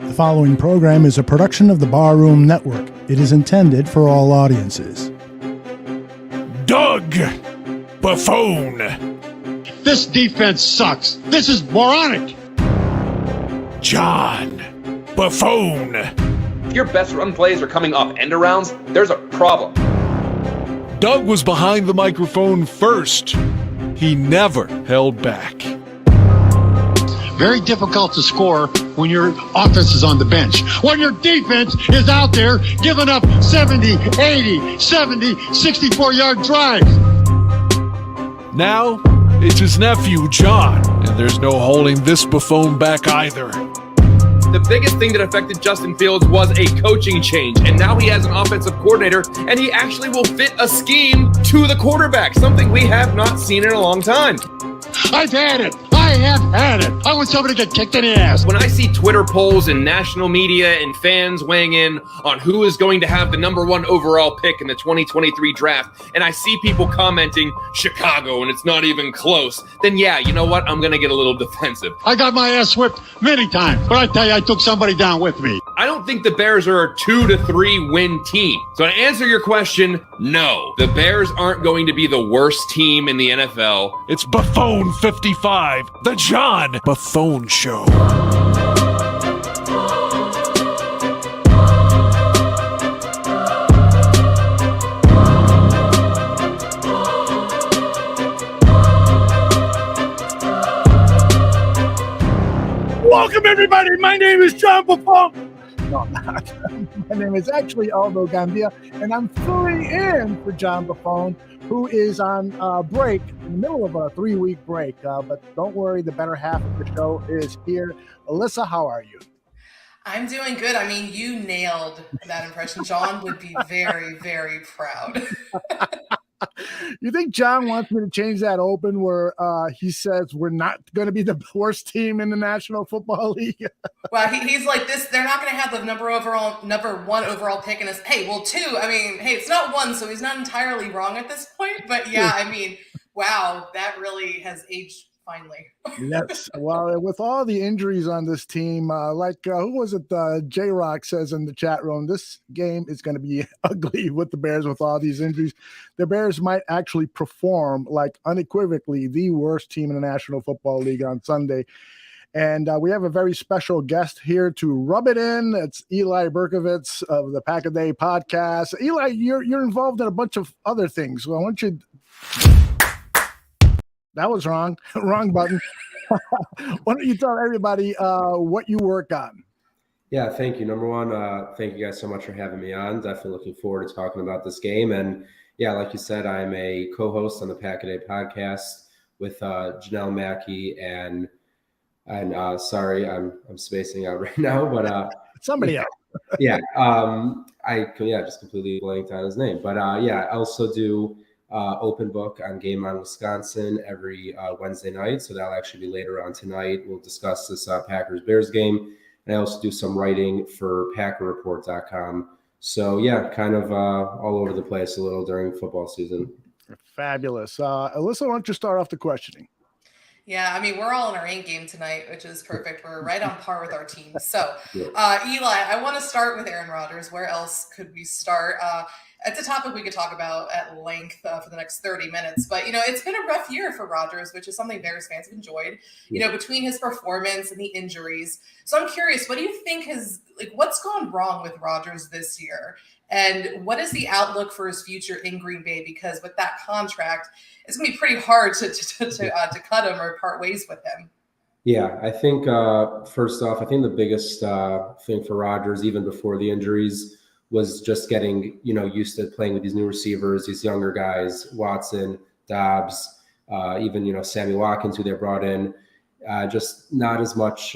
The following program is a production of the Barroom Network. It is intended for all audiences. Doug Buffone. This defense sucks. This is moronic. John Buffone. If your best run plays are coming off end arounds, there's a problem. Doug was behind the microphone first. He never held back. Very difficult to score when your offense is on the bench. When your defense is out there giving up 70, 80, 70, 64-yard drives. Now, it's his nephew, John, and there's no holding this Buffone back either. The biggest thing that affected Justin Fields was a coaching change, and now he has an offensive coordinator, and he actually will fit a scheme to the quarterback, something we have not seen in a long time. I've had it. I have had it. I want somebody to get kicked in the ass. When I see Twitter polls and national media and fans weighing in on who is going to have the number one overall pick in the 2023 draft, and I see people commenting Chicago and it's not even close, then yeah, you know what? I'm going to get a little defensive. I got my ass whipped many times, but I tell you, I took somebody down with me. I don't think the Bears are a 2 to 3 win team. So to answer your question, no. The Bears aren't going to be the worst team in the NFL. It's Buffone 55, the John Buffone Show. Welcome, everybody. My name is John Buffone. No, I'm not. My name is actually Aldo Gambia, and I'm filling in for John Buffone, who is on break, in the middle of a 3-week break. But don't worry, the better half of the show is here. Alyssa, how are you? I'm doing good. I mean, you nailed that impression. John would be very, very proud. You think John wants me to change that open where he says we're not going to be the worst team in the National Football League? Well, he's like this. They're not going to have the number one overall pick in us. Hey, well, 2. I mean, hey, it's not 1, so he's not entirely wrong at this point. But yeah, I mean, wow, that really has aged finally. Yes. Well, with all the injuries on this team, who was it? J-Rock says in the chat room, this game is going to be ugly with the Bears with all these injuries. The Bears might actually perform like unequivocally the worst team in the National Football League on Sunday. And we have a very special guest here to rub it in. It's Eli Berkovitz of the Pack a Day podcast. Eli, you're involved in a bunch of other things. So I want you. That was wrong. Wrong button. Why don't you tell everybody what you work on? Yeah, thank you. Number one, thank you guys so much for having me on. Definitely looking forward to talking about this game. And yeah, like you said, I'm a co-host on the Pack a Day podcast with Janelle Mackey and sorry, I'm spacing out right now, but somebody else. Yeah, just completely blanked on his name. But I also do open book on Game On Wisconsin every Wednesday night. So that'll actually be later on tonight. We'll discuss this Packers-Bears game. And I also do some writing for PackerReport.com. So yeah, kind of all over the place a little during football season. Fabulous. Alyssa, why don't you start off the questioning? Yeah, I mean, we're all in our A game tonight, which is perfect. We're right on par with our team. So, Eli, I want to start with Aaron Rodgers. Where else could we start? It's a topic we could talk about at length for the next 30 minutes. But, it's been a rough year for Rodgers, which is something Bears fans have enjoyed, between his performance and the injuries. So I'm curious, what do you think what's gone wrong with Rodgers this year? And what is the outlook for his future in Green Bay? Because with that contract, it's going to be pretty hard to cut him or part ways with him. Yeah, I think first off, I think the biggest thing for Rodgers, even before the injuries, was just getting, used to playing with these new receivers, these younger guys, Watson, Dobbs, even, Sammy Watkins, who they brought in, just not as much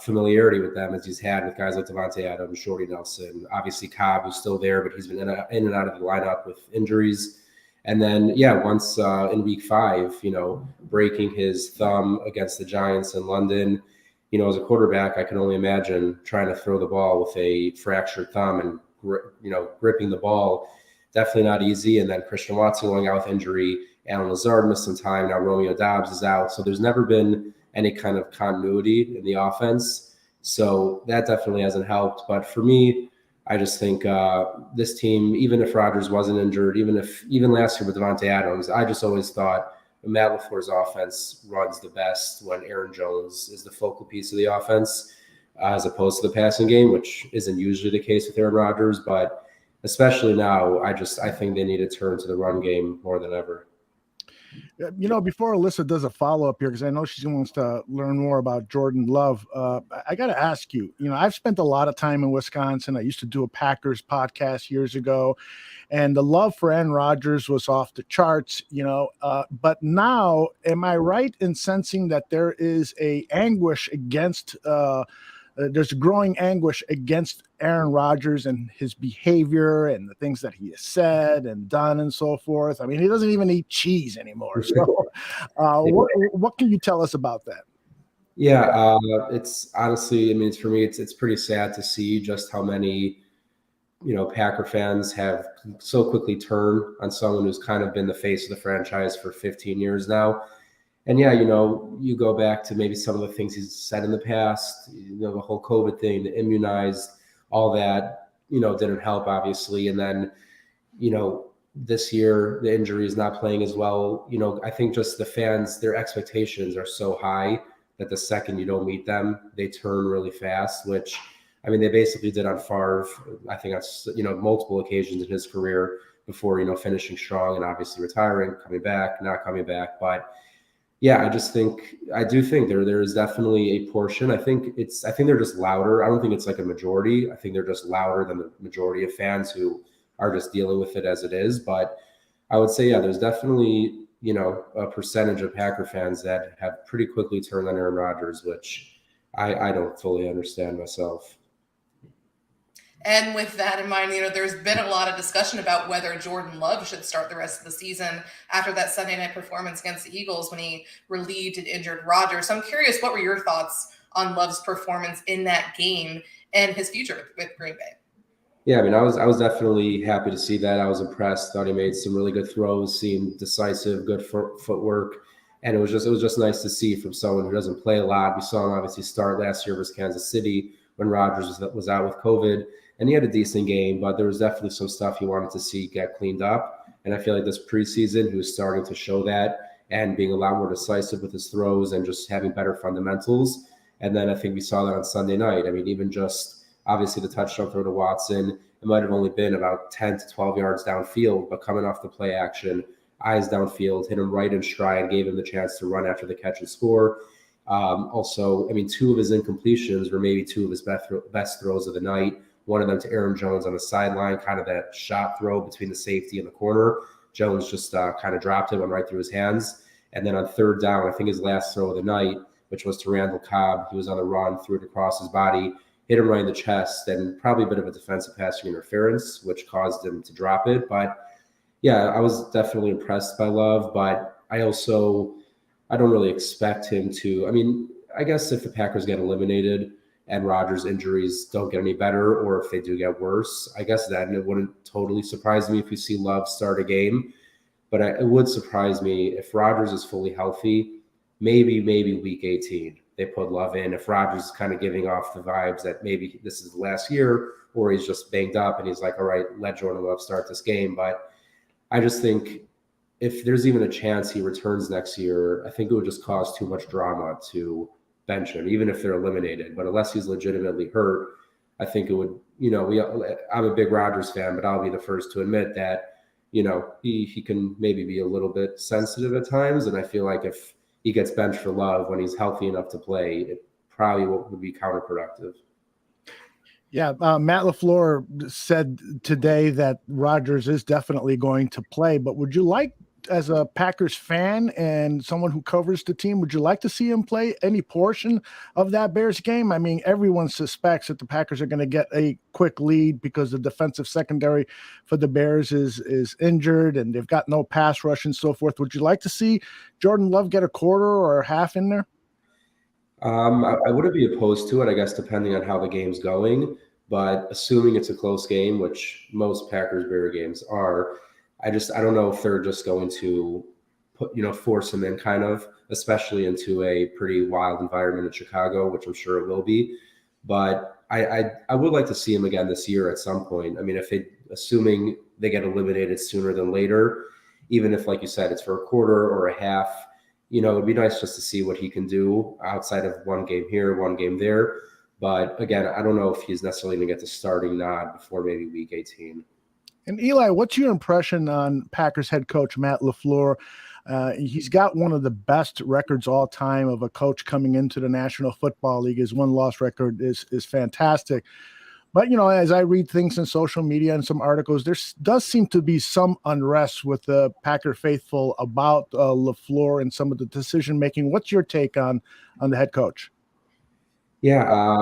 familiarity with them as he's had with guys like Devontae Adams, Shorty Nelson, obviously Cobb, who's still there, but he's been in and out of the lineup with injuries. And then, once in week 5, breaking his thumb against the Giants in London, as a quarterback, I can only imagine trying to throw the ball with a fractured thumb and gripping the ball, definitely not easy. And then Christian Watson going out with injury, Alan Lazard missed some time. Now Romeo Dobbs is out. So there's never been any kind of continuity in the offense. So that definitely hasn't helped. But for me, I just think this team, even if Rodgers wasn't injured, even last year with Devontae Adams, I just always thought Matt LaFleur's offense runs the best when Aaron Jones is the focal piece of the offense, as opposed to the passing game, which isn't usually the case with Aaron Rodgers. But especially now, I think they need to turn to the run game more than ever. Before Alyssa does a follow-up here, because I know she wants to learn more about Jordan Love, I got to ask you, I've spent a lot of time in Wisconsin. I used to do a Packers podcast years ago, and the love for Aaron Rodgers was off the charts, but now, am I right in sensing that there is a anguish against there's growing anguish against Aaron Rodgers and his behavior and the things that he has said and done and so forth? I mean, he doesn't even eat cheese anymore. So what can you tell us about that? Yeah, it's honestly, for me, it's pretty sad to see just how many, Packer fans have so quickly turned on someone who's kind of been the face of the franchise for 15 years now. And yeah, you go back to maybe some of the things he's said in the past, the whole COVID thing, the immunized, all that, didn't help, obviously. And then, this year, the injury is not playing as well. I think just the fans, their expectations are so high that the second you don't meet them, they turn really fast, which, they basically did on Favre, I think on, multiple occasions in his career before, finishing strong and obviously retiring, coming back, not coming back. But yeah, I do think there is definitely a portion. I think they're just louder. I don't think it's like a majority. I think they're just louder than the majority of fans who are just dealing with it as it is. But I would say, yeah, there's definitely, a percentage of Packer fans that have pretty quickly turned on Aaron Rodgers, which I don't fully understand myself. And with that in mind, there's been a lot of discussion about whether Jordan Love should start the rest of the season after that Sunday night performance against the Eagles when he relieved an injured Rodgers. So I'm curious, what were your thoughts on Love's performance in that game and his future with Green Bay? Yeah, I was definitely happy to see that. I was impressed. Thought he made some really good throws, seemed decisive, good footwork. And it was just nice to see from someone who doesn't play a lot. We saw him obviously start last year versus Kansas City when Rodgers was out with COVID. And he had a decent game, but there was definitely some stuff he wanted to see get cleaned up. And I feel like this preseason, he was starting to show that and being a lot more decisive with his throws and just having better fundamentals. And then I think we saw that on Sunday night. Even just obviously the touchdown throw to Watson, it might have only been about 10 to 12 yards downfield, but coming off the play action, eyes downfield, hit him right in stride, gave him the chance to run after the catch and score. Also, two of his incompletions were maybe two of his best throws of the night. One of them to Aaron Jones on the sideline, kind of that shot throw between the safety and the corner. Jones just kind of dropped it, went right through his hands. And then on third down, I think his last throw of the night, which was to Randall Cobb, he was on the run, threw it across his body, hit him right in the chest, and probably a bit of a defensive passing interference, which caused him to drop it. But yeah, I was definitely impressed by Love, but I don't really expect him to. I guess if the Packers get eliminated and Rodgers' injuries don't get any better, or if they do get worse, I guess then it wouldn't totally surprise me if we see Love start a game. But it would surprise me if Rodgers is fully healthy, maybe week 18, they put Love in. If Rodgers is kind of giving off the vibes that maybe this is the last year, or he's just banged up and he's like, all right, let Jordan Love start this game. But I just think if there's even a chance he returns next year, I think it would just cause too much drama to bench him, even if they're eliminated. But unless he's legitimately hurt, I think it would, I'm a big Rodgers fan, but I'll be the first to admit that, he can maybe be a little bit sensitive at times. And I feel like if he gets benched for Love when he's healthy enough to play, it probably would be counterproductive. Yeah, Matt LaFleur said today that Rodgers is definitely going to play, but would you like, as a Packers fan and someone who covers the team, would you like to see him play any portion of that Bears game? Everyone suspects that the Packers are going to get a quick lead because the defensive secondary for the Bears is injured and they've got no pass rush and so forth. Would you like to see Jordan Love get a quarter or half in there? I wouldn't be opposed to it, I guess, depending on how the game's going. But assuming it's a close game, which most Packers-Bears games are, I don't know if they're just going to force him in, kind of, especially into a pretty wild environment in Chicago, which I'm sure it will be. but I would like to see him again this year at some point. I mean, assuming they get eliminated sooner than later, even if, like you said, it's for a quarter or a half, it'd be nice just to see what he can do outside of one game here, one game there. But again, I don't know if he's necessarily going to get the starting nod before maybe week 18. And Eli, what's your impression on Packers head coach Matt LaFleur? He's got one of the best records all time of a coach coming into the National Football League. His one-loss record is fantastic. But, as I read things in social media and some articles, there does seem to be some unrest with the Packer faithful about LaFleur and some of the decision-making. What's your take on the head coach? Yeah,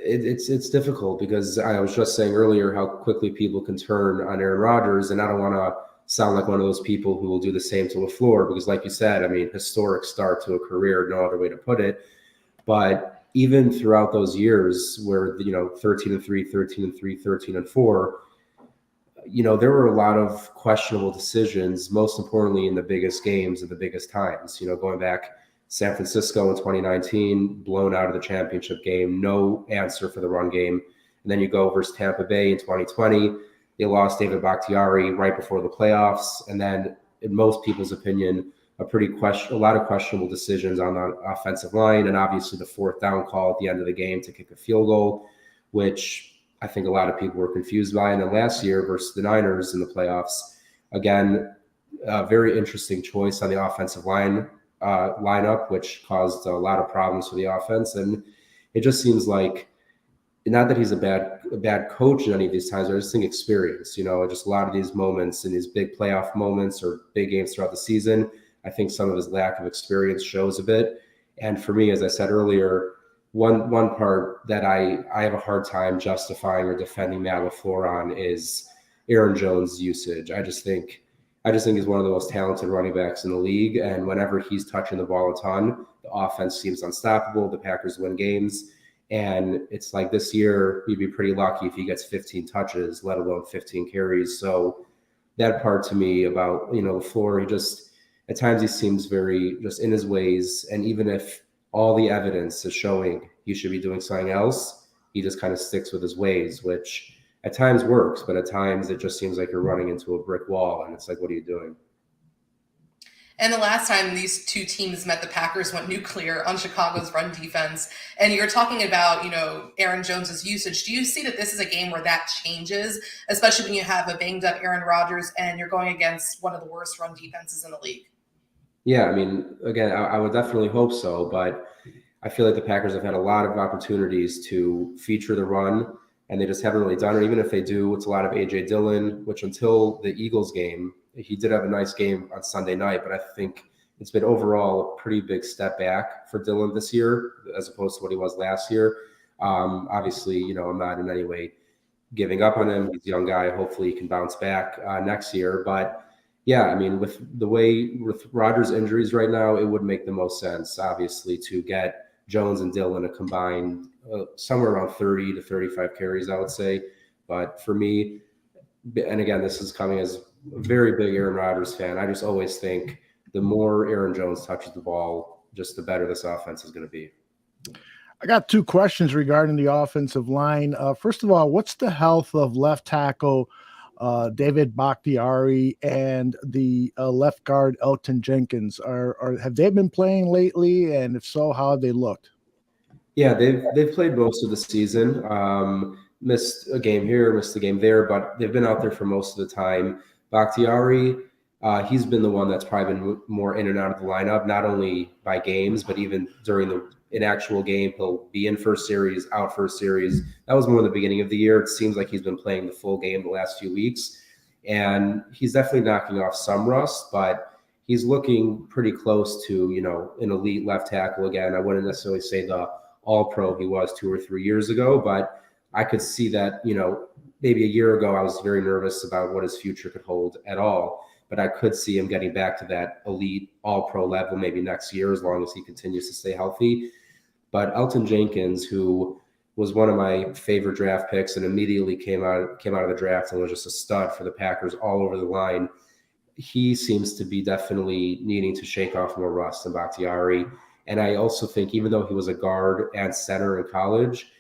it's difficult because I was just saying earlier how quickly people can turn on Aaron Rodgers, and I don't want to sound like one of those people who will do the same to LaFleur because, like you said, I mean, historic start to a career, no other way to put it. But even throughout those years where, 13-3, 13-3, 13-4, there were a lot of questionable decisions, most importantly in the biggest games at the biggest times. Going back San Francisco in 2019, blown out of the championship game, no answer for the run game. And then you go versus Tampa Bay in 2020, they lost David Bakhtiari right before the playoffs. And then, in most people's opinion, a lot of questionable decisions on the offensive line, and obviously the fourth down call at the end of the game to kick a field goal, which I think a lot of people were confused by. And then last year versus the Niners in the playoffs, again, a very interesting choice on the offensive lineup, which caused a lot of problems for the offense. And it just seems like, not that he's a bad coach in any of these times, but I just think experience, just a lot of these moments and these big playoff moments or big games throughout the season, I think some of his lack of experience shows a bit. And for me, as I said earlier, one part that I have a hard time justifying or defending Matt LaFleur on is Aaron Jones' usage. I just think he's one of the most talented running backs in the league. And whenever he's touching the ball a ton, the offense seems unstoppable. The Packers win games. And it's like this year, you'd be pretty lucky if he gets 15 touches, let alone 15 carries. So that part to me about, LaFleur, at times he seems very just in his ways. And even if all the evidence is showing he should be doing something else, he just kind of sticks with his ways, which at times works, but at times it just seems like you're running into a brick wall. And it's like, what are you doing? And the last time these two teams met, the Packers went nuclear on Chicago's run defense. And you're talking about, Aaron Jones's usage. Do you see that this is a game where that changes, especially when you have a banged up Aaron Rodgers and you're going against one of the worst run defenses in the league? Yeah, I mean, again, I would definitely hope so, but I feel like the Packers have had a lot of opportunities to feature the run, and they just haven't really done it. Even if they do, it's a lot of A.J. Dillon, which until the Eagles game, he did have a nice game on Sunday night, but I think it's been overall a pretty big step back for Dillon this year as opposed to what he was last year. Obviously, I'm not in any way giving up on him. He's a young guy. Hopefully he can bounce back next year. But yeah, I mean, with Rodgers' injuries right now, it would make the most sense, obviously, to get Jones and Dillon a combined somewhere around 30 to 35 carries, I would say. But for me, and again, this is coming as a very big Aaron Rodgers fan, I just always think the more Aaron Jones touches the ball, just the better this offense is going to be. I got two questions regarding the offensive line. First of all, what's the health of left tackle David Bakhtiari and the left guard Elton Jenkins? Have they been playing lately? And if so, how have they looked? Yeah, they've played most of the season. Missed a game here, missed a game there, but they've been out there for most of the time. Bakhtiari, he's been the one that's probably been more in and out of the lineup, not only by games, but even during an actual game. He'll be in first series, out first series. That was more in the beginning of the year. It seems like he's been playing the full game the last few weeks. And he's definitely knocking off some rust, but he's looking pretty close to, an elite left tackle again. I wouldn't necessarily say the all-pro he was 2 or 3 years ago, but I could see that, maybe a year ago I was very nervous about what his future could hold at all. But I could see him getting back to that elite all-pro level maybe next year as long as he continues to stay healthy. But Elton Jenkins, who was one of my favorite draft picks and immediately came out of the draft and was just a stud for the Packers all over the line, he seems to be definitely needing to shake off more rust than Bakhtiari. And I also think even though he was a guard and center in college,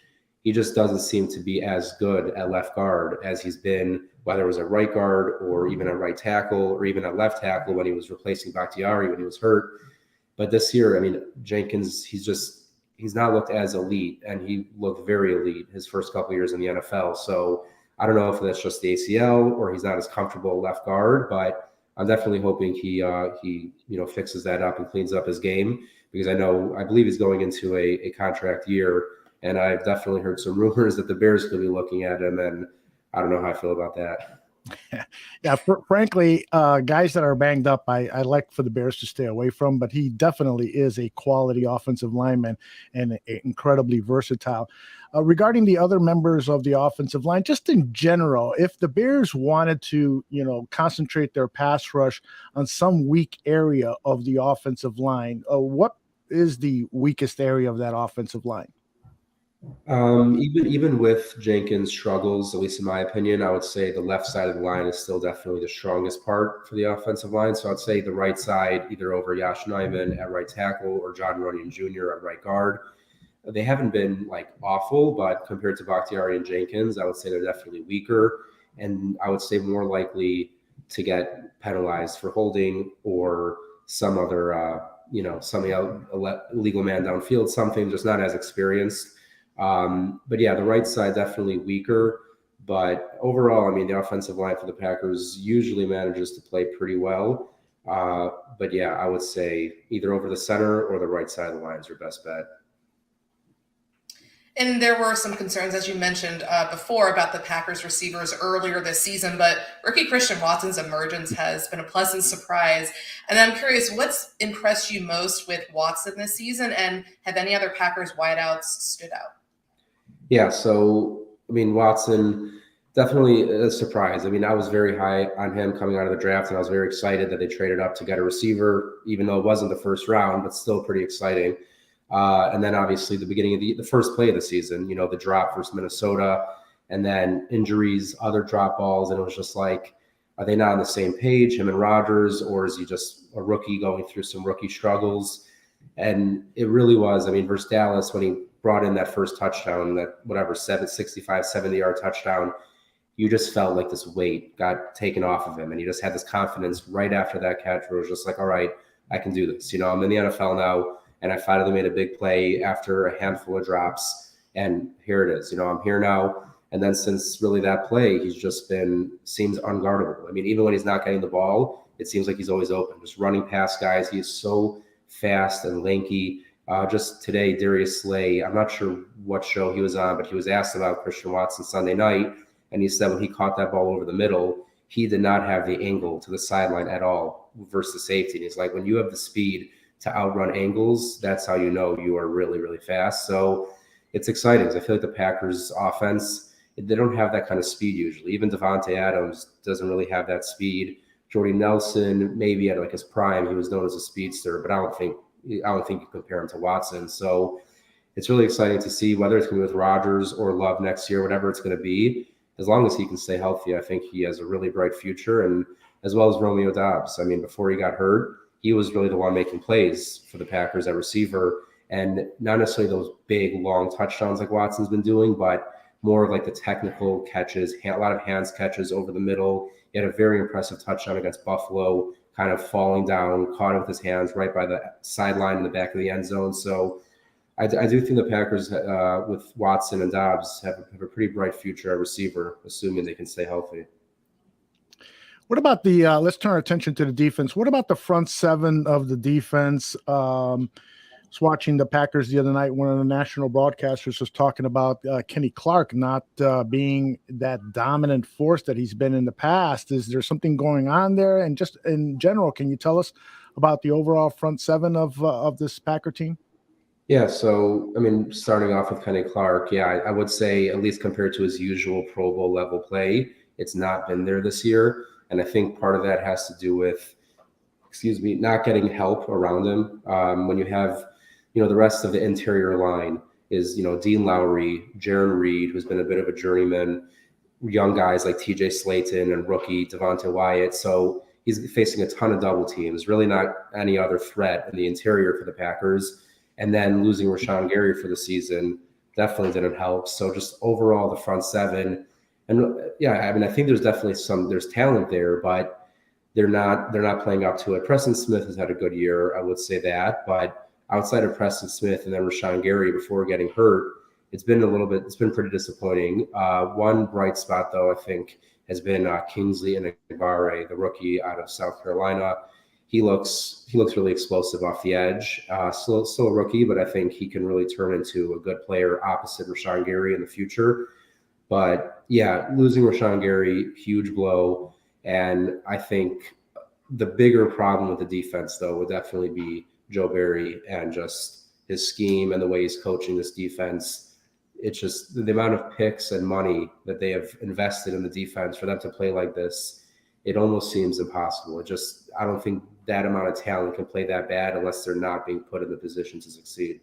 he just doesn't seem to be as good at left guard as he's been, whether it was at right guard or even at right tackle or even at left tackle when he was replacing Bakhtiari when he was hurt. But this year, I mean, Jenkins, he's not looked as elite, and he looked very elite his first couple of years in the NFL. So I don't know if that's just the ACL or he's not as comfortable left guard, but I'm definitely hoping he fixes that up and cleans up his game, because I believe he's going into a contract year, and I've definitely heard some rumors that the Bears could be looking at him, and I don't know how I feel about that. Yeah, frankly, guys that are banged up, I like for the Bears to stay away from, but he definitely is a quality offensive lineman and incredibly versatile. Regarding the other members of the offensive line, just in general, if the Bears wanted to, concentrate their pass rush on some weak area of the offensive line, what is the weakest area of that offensive line? Even with Jenkins' struggles, at least in my opinion, I would say the left side of the line is still definitely the strongest part for the offensive line. So I'd say the right side, either over Yosh Nijman at right tackle or John Runyon Jr. at right guard. They haven't been awful, but compared to Bakhtiari and Jenkins, I would say they're definitely weaker, and I would say more likely to get penalized for holding or some other, some illegal man downfield, something, just not as experienced. But yeah, the right side definitely weaker, but overall, I mean, the offensive line for the Packers usually manages to play pretty well. But yeah, I would say either over the center or the right side of the line is your best bet. And there were some concerns, as you mentioned before, about the Packers receivers earlier this season, but rookie Christian Watson's emergence has been a pleasant surprise. And I'm curious, what's impressed you most with Watson this season, and have any other Packers wideouts stood out? Yeah, so, I mean, Watson, definitely a surprise. I mean, I was very high on him coming out of the draft, and I was very excited that they traded up to get a receiver, even though it wasn't the first round, but still pretty exciting. And then obviously the beginning of the first play of the season, the drop versus Minnesota, and then injuries, other drop balls. And it was just like, are they not on the same page, him and Rodgers, or is he just a rookie going through some rookie struggles? And it really was, I mean, versus Dallas, when he brought in that first touchdown, that 65, 70-yard touchdown, you just felt like this weight got taken off of him. And he just had this confidence right after that catch where it was just like, all right, I can do this. I'm in the NFL now, and I finally made a big play after a handful of drops, and here it is. I'm here now. And then since really that play, he's just seems unguardable. I mean, even when he's not getting the ball, it seems like he's always open, just running past guys. He is so fast and lanky. Just today, Darius Slay, I'm not sure what show he was on, but he was asked about Christian Watson Sunday night, and he said when he caught that ball over the middle, he did not have the angle to the sideline at all versus safety. And he's like, when you have the speed to outrun angles, that's how you know you are really, really fast. So it's exciting. I feel like the Packers offense, they don't have that kind of speed usually. Even Devontae Adams doesn't really have that speed. Jordy Nelson, maybe at his prime, he was known as a speedster, but I don't think you compare him to Watson. So it's really exciting to see whether it's going to be with Rodgers or Love next year, whatever it's going to be. As long as he can stay healthy, I think he has a really bright future, and as well as Romeo Doubs. I mean, before he got hurt, he was really the one making plays for the Packers at receiver, and not necessarily those big, long touchdowns like Watson's been doing, but more of the technical catches, a lot of hands catches over the middle. He had a very impressive touchdown against Buffalo, kind of falling down, caught it with his hands right by the sideline in the back of the end zone. So I do think the Packers with Watson and Doubs have a pretty bright future at receiver, assuming they can stay healthy. What about the let's turn our attention to the defense. What about the front seven of the defense? I was watching the Packers the other night. One of the national broadcasters was talking about Kenny Clark not being that dominant force that he's been in the past. Is there something going on there? And just in general, can you tell us about the overall front seven of this Packer team? Yeah, so, I mean, starting off with Kenny Clark, yeah, I would say at least compared to his usual Pro Bowl level play, it's not been there this year. And I think part of that has to do with, not getting help around him. When you have, the rest of the interior line is, Dean Lowry, Jaron Reed, who's been a bit of a journeyman, young guys like TJ Slayton and rookie Devontae Wyatt. So he's facing a ton of double teams, really not any other threat in the interior for the Packers. And then losing Rashawn Gary for the season, definitely didn't help. So just overall, the front seven, and yeah, I mean, I think there's definitely there's talent there, but they're not playing up to it. Preston Smith has had a good year, I would say that, but outside of Preston Smith and then Rashawn Gary before getting hurt, it's been pretty disappointing. One bright spot though, I think, has been Kingsley Enagbare, the rookie out of South Carolina. He looks really explosive off the edge. Still a rookie, but I think he can really turn into a good player opposite Rashawn Gary in the future. But yeah, losing Rashawn Gary, huge blow. And I think the bigger problem with the defense, though, would definitely be Joe Barry and just his scheme and the way he's coaching this defense. It's just the amount of picks and money that they have invested in the defense for them to play like this. It almost seems impossible. I don't think that amount of talent can play that bad unless they're not being put in the position to succeed.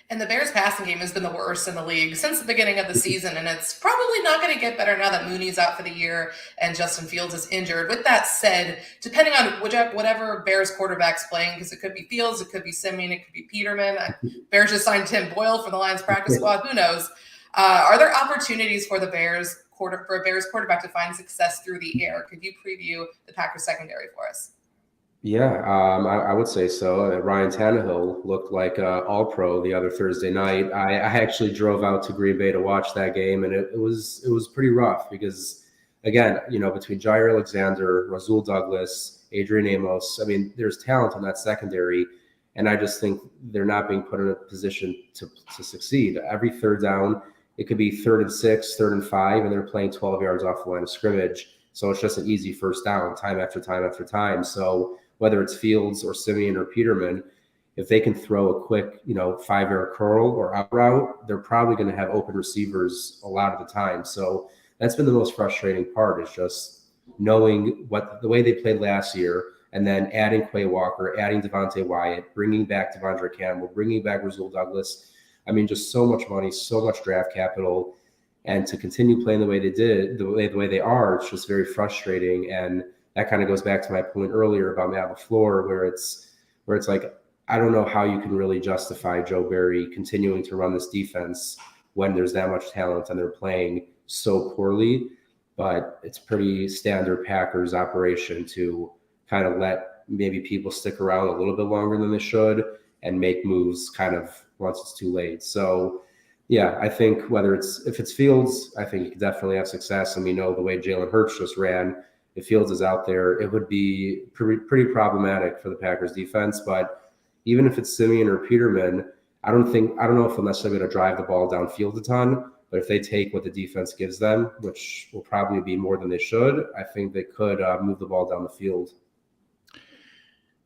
And the Bears passing game has been the worst in the league since the beginning of the season, and it's probably not going to get better now that Mooney's out for the year and Justin Fields is injured. With that said, depending on whatever Bears quarterback's playing, because it could be Fields, it could be Simeon, it could be Peterman. Bears just signed Tim Boyle for the Lions practice squad. Who knows? Are there opportunities for a Bears quarterback to find success through the air? Could you preview the Packers secondary for us? Yeah, I would say so. Ryan Tannehill looked like all-pro the other Thursday night. I actually drove out to Green Bay to watch that game, and it was pretty rough because, again, between Jair Alexander, Rasul Douglas, Adrian Amos, I mean, there's talent in that secondary, and I just think they're not being put in a position to succeed. Every third down, it could be 3rd and 6, 3rd and 5, and they're playing 12 yards off the line of scrimmage. So it's just an easy first down time after time after time. So whether it's Fields or Simeon or Peterman, if they can throw a quick, 5-yard curl or out route, they're probably going to have open receivers a lot of the time. So that's been the most frustrating part, is just knowing the way they played last year, and then adding Quay Walker, adding Devontae Wyatt, bringing back Devondre Campbell, bringing back Rasul Douglas. I mean, just so much money, so much draft capital, and to continue playing the way they did, the way they are, it's just very frustrating. And that kind of goes back to my point earlier about Matt LaFleur, where it's like, I don't know how you can really justify Joe Barry continuing to run this defense when there's that much talent and they're playing so poorly. But it's pretty standard Packers operation to kind of let maybe people stick around a little bit longer than they should and make moves kind of once it's too late. So yeah, I think if it's Fields, I think he could definitely have success. And we know the way Jalen Hurts just ran, if Fields is out there, it would be pretty problematic for the Packers defense. But even if it's Simeon or Peterman, I don't know if they're necessarily going to drive the ball downfield a ton, but if they take what the defense gives them, which will probably be more than they should, I think they could move the ball down the field.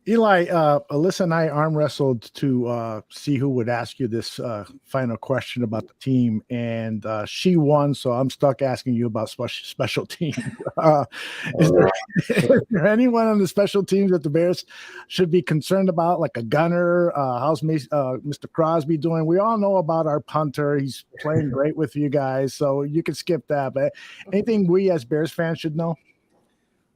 Eli, Alyssa and I arm wrestled to see who would ask you this final question about the team, and she won, so I'm stuck asking you about special teams. Is there anyone on the special teams that the Bears should be concerned about, like a gunner? How's Mr. Crosby doing? We all know about our punter. He's playing great with you guys, so you can skip that. But anything we as Bears fans should know?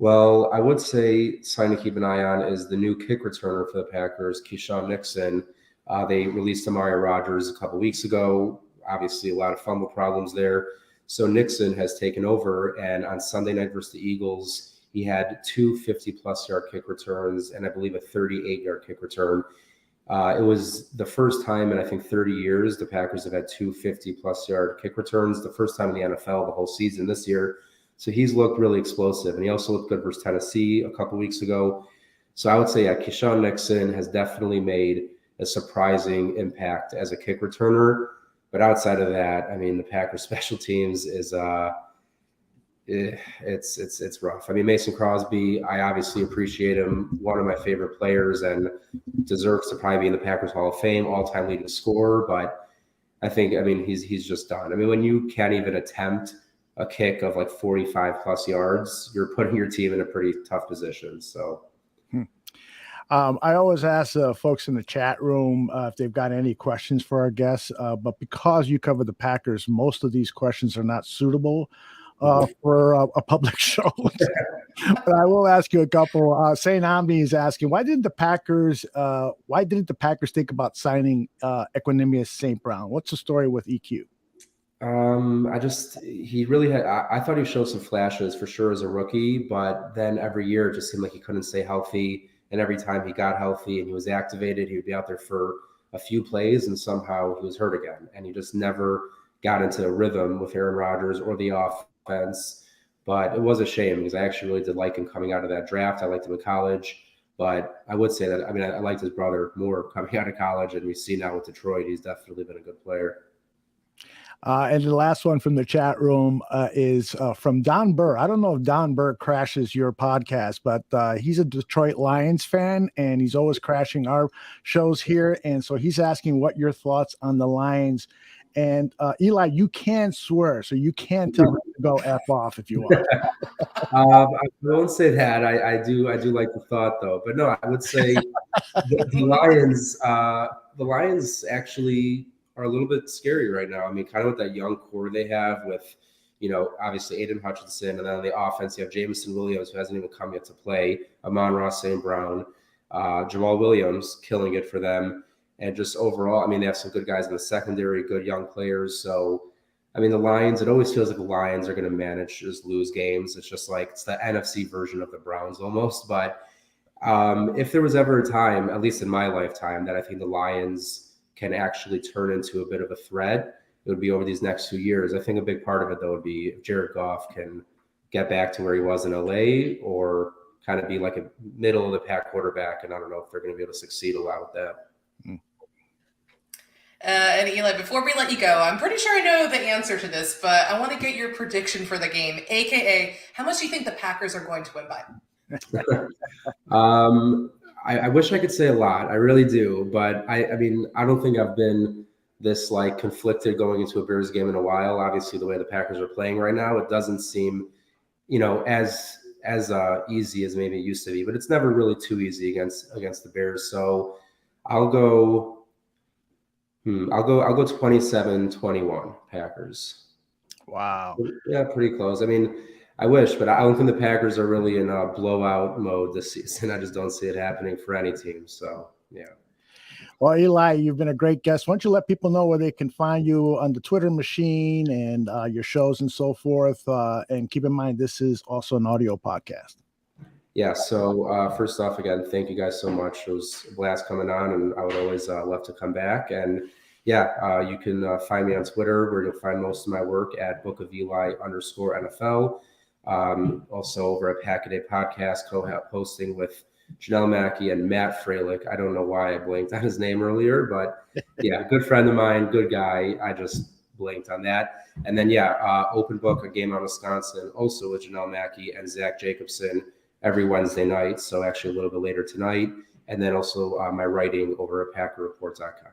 Well, I would say something to keep an eye on is the new kick returner for the Packers, Keyshawn Nixon. They released Amari Rodgers a couple weeks ago. Obviously, a lot of fumble problems there. So Nixon has taken over, and on Sunday night versus the Eagles, he had 2 50-plus yard kick returns and I believe a 38-yard kick return. It was the first time in, I think, 30 years the Packers have had 2 50-plus yard kick returns, the first time in the NFL the whole season this year. So he's looked really explosive, and he also looked good versus Tennessee a couple weeks ago. So I would say, yeah, Keyshawn Nixon has definitely made a surprising impact as a kick returner. But outside of that, I mean, the Packers special teams is it's rough. I mean, Mason Crosby, I obviously appreciate him, one of my favorite players, and deserves to probably be in the Packers Hall of Fame, all-time leading scorer. But I think, he's just done. I mean, when you can't even attempt a kick of like 45-plus yards, you're putting your team in a pretty tough position. So I always ask folks in the chat room if they've got any questions for our guests, but because you cover the Packers, most of these questions are not suitable for a public show. But I will ask you a couple. Saint Omni is asking, why didn't the Packers think about signing Equanimous St. Brown? What's the story with EQ? He really had, I thought he showed some flashes for sure as a rookie, but then every year it just seemed like he couldn't stay healthy. And every time he got healthy and he was activated, he would be out there for a few plays and somehow he was hurt again. And he just never got into a rhythm with Aaron Rodgers or the offense. But it was a shame because I actually really did like him coming out of that draft. I liked him in college, but I would say that, I liked his brother more coming out of college, and we see now with Detroit, he's definitely been a good player. And the last one from the chat room is from Don Burr. I don't know if Don Burr crashes your podcast, but he's a Detroit Lions fan, and he's always crashing our shows here. And so he's asking what your thoughts on the Lions. And Eli, you can swear, so you can tell him to go F off if you want. I won't say that. I do like the thought though. But no, I would say the Lions actually are a little bit scary right now. I mean, kind of with that young core they have with, obviously Aiden Hutchinson, and then on the offense, you have Jameson Williams, who hasn't even come yet to play, Amon-Ra St. Brown, Jamal Williams killing it for them. And just overall, they have some good guys in the secondary, good young players. So, the Lions, it always feels like the Lions are going to manage to just lose games. It's just like, it's the NFC version of the Browns almost. But if there was ever a time, at least in my lifetime, that I think the Lions can actually turn into a bit of a threat, it would be over these next few years. I think a big part of it, though, would be if Jared Goff can get back to where he was in LA, or kind of be like a middle of the pack quarterback. And I don't know if they're going to be able to succeed a lot with that. And Eli, before we let you go, I'm pretty sure I know the answer to this, but I want to get your prediction for the game, aka how much do you think the Packers are going to win by? I wish I could say a lot. I really do, but I don't think I've been this like conflicted going into a Bears game in a while. Obviously, the way the Packers are playing right now, it doesn't seem, as easy as maybe it used to be. But it's never really too easy against the Bears. So I'll go 27-21 Packers. Wow. Yeah, pretty close. I wish, but I don't think the Packers are really in a blowout mode this season. I just don't see it happening for any team. So, yeah. Well, Eli, you've been a great guest. Why don't you let people know where they can find you on the Twitter machine and your shows and so forth. And keep in mind, this is also an audio podcast. Yeah. So first off, again, thank you guys so much. It was a blast coming on, and I would always love to come back. And yeah, you can find me on Twitter, where you'll find most of my work at bookofeli_NFL. Also over at Pack a Day Podcast, co-hosting with Janelle Mackey and Matt Freilich. I don't know why I blanked on his name earlier, but yeah, good friend of mine, good guy. I just blanked on that. And then Open Book, A Game on Wisconsin, also with Janelle Mackey and Zach Jacobson every Wednesday night. So actually a little bit later tonight. And then also my writing over at PackerReport.com.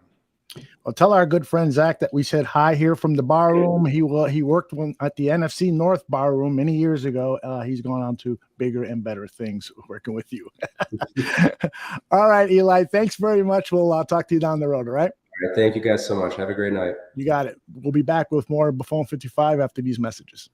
Well, tell our good friend Zach that we said hi here from the bar room. He worked at the NFC North bar room many years ago. He's gone on to bigger and better things working with you. All right, Eli, thanks very much. We'll talk to you down the road, all right? All right, thank you guys so much. Have a great night. You got it. We'll be back with more Buffone 55 after these messages.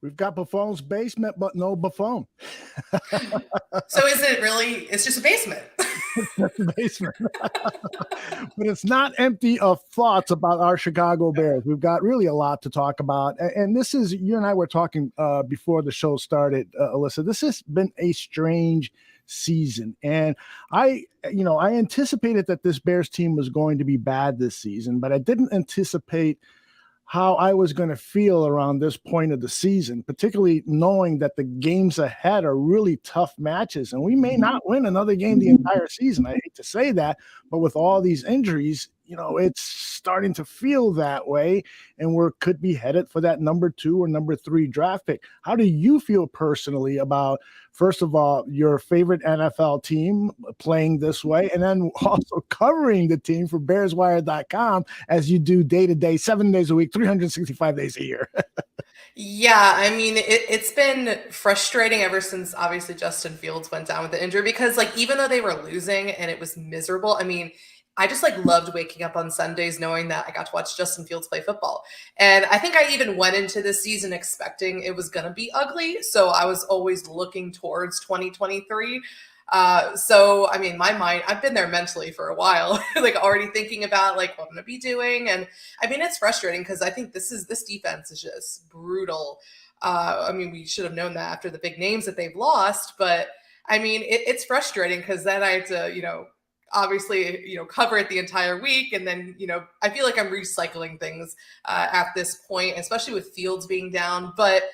We've got Buffone's basement, but no Buffone. So is it really? It's just a basement. It's a basement. But it's not empty of thoughts about our Chicago Bears. We've got really a lot to talk about. And this is, you and I were talking before the show started, Alyssa. This has been a strange season. And I anticipated that this Bears team was going to be bad this season, but I didn't anticipate how I was going to feel around this point of the season, particularly knowing that the games ahead are really tough matches, and we may not win another game the entire season. I hate to say that, but with all these injuries, it's starting to feel that way, and we could be headed for that number 2 or number 3 draft pick. How do you feel personally about, first of all, your favorite NFL team playing this way, and then also covering the team for BearsWire.com as you do day to day, 7 days a week, 365 days a year? Yeah, I mean, it's been frustrating ever since obviously Justin Fields went down with the injury, because even though they were losing and it was miserable, I mean, I just loved waking up on Sundays knowing that I got to watch Justin Fields play football. And I think I even went into this season expecting it was going to be ugly. So I was always looking towards 2023. So, I mean, my mind, I've been there mentally for a while, already thinking about what I'm going to be doing. And I mean, it's frustrating because I think this defense is just brutal. I mean, we should have known that after the big names that they've lost, but I mean, it's frustrating because then I have to, obviously, cover it the entire week. And then, I feel like I'm recycling things at this point, especially with Fields being down. But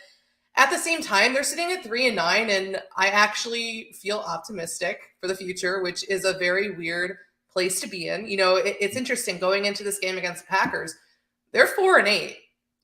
at the same time, they're sitting at 3-9, and I actually feel optimistic for the future, which is a very weird place to be in. It's interesting going into this game against the Packers. They're 4-8.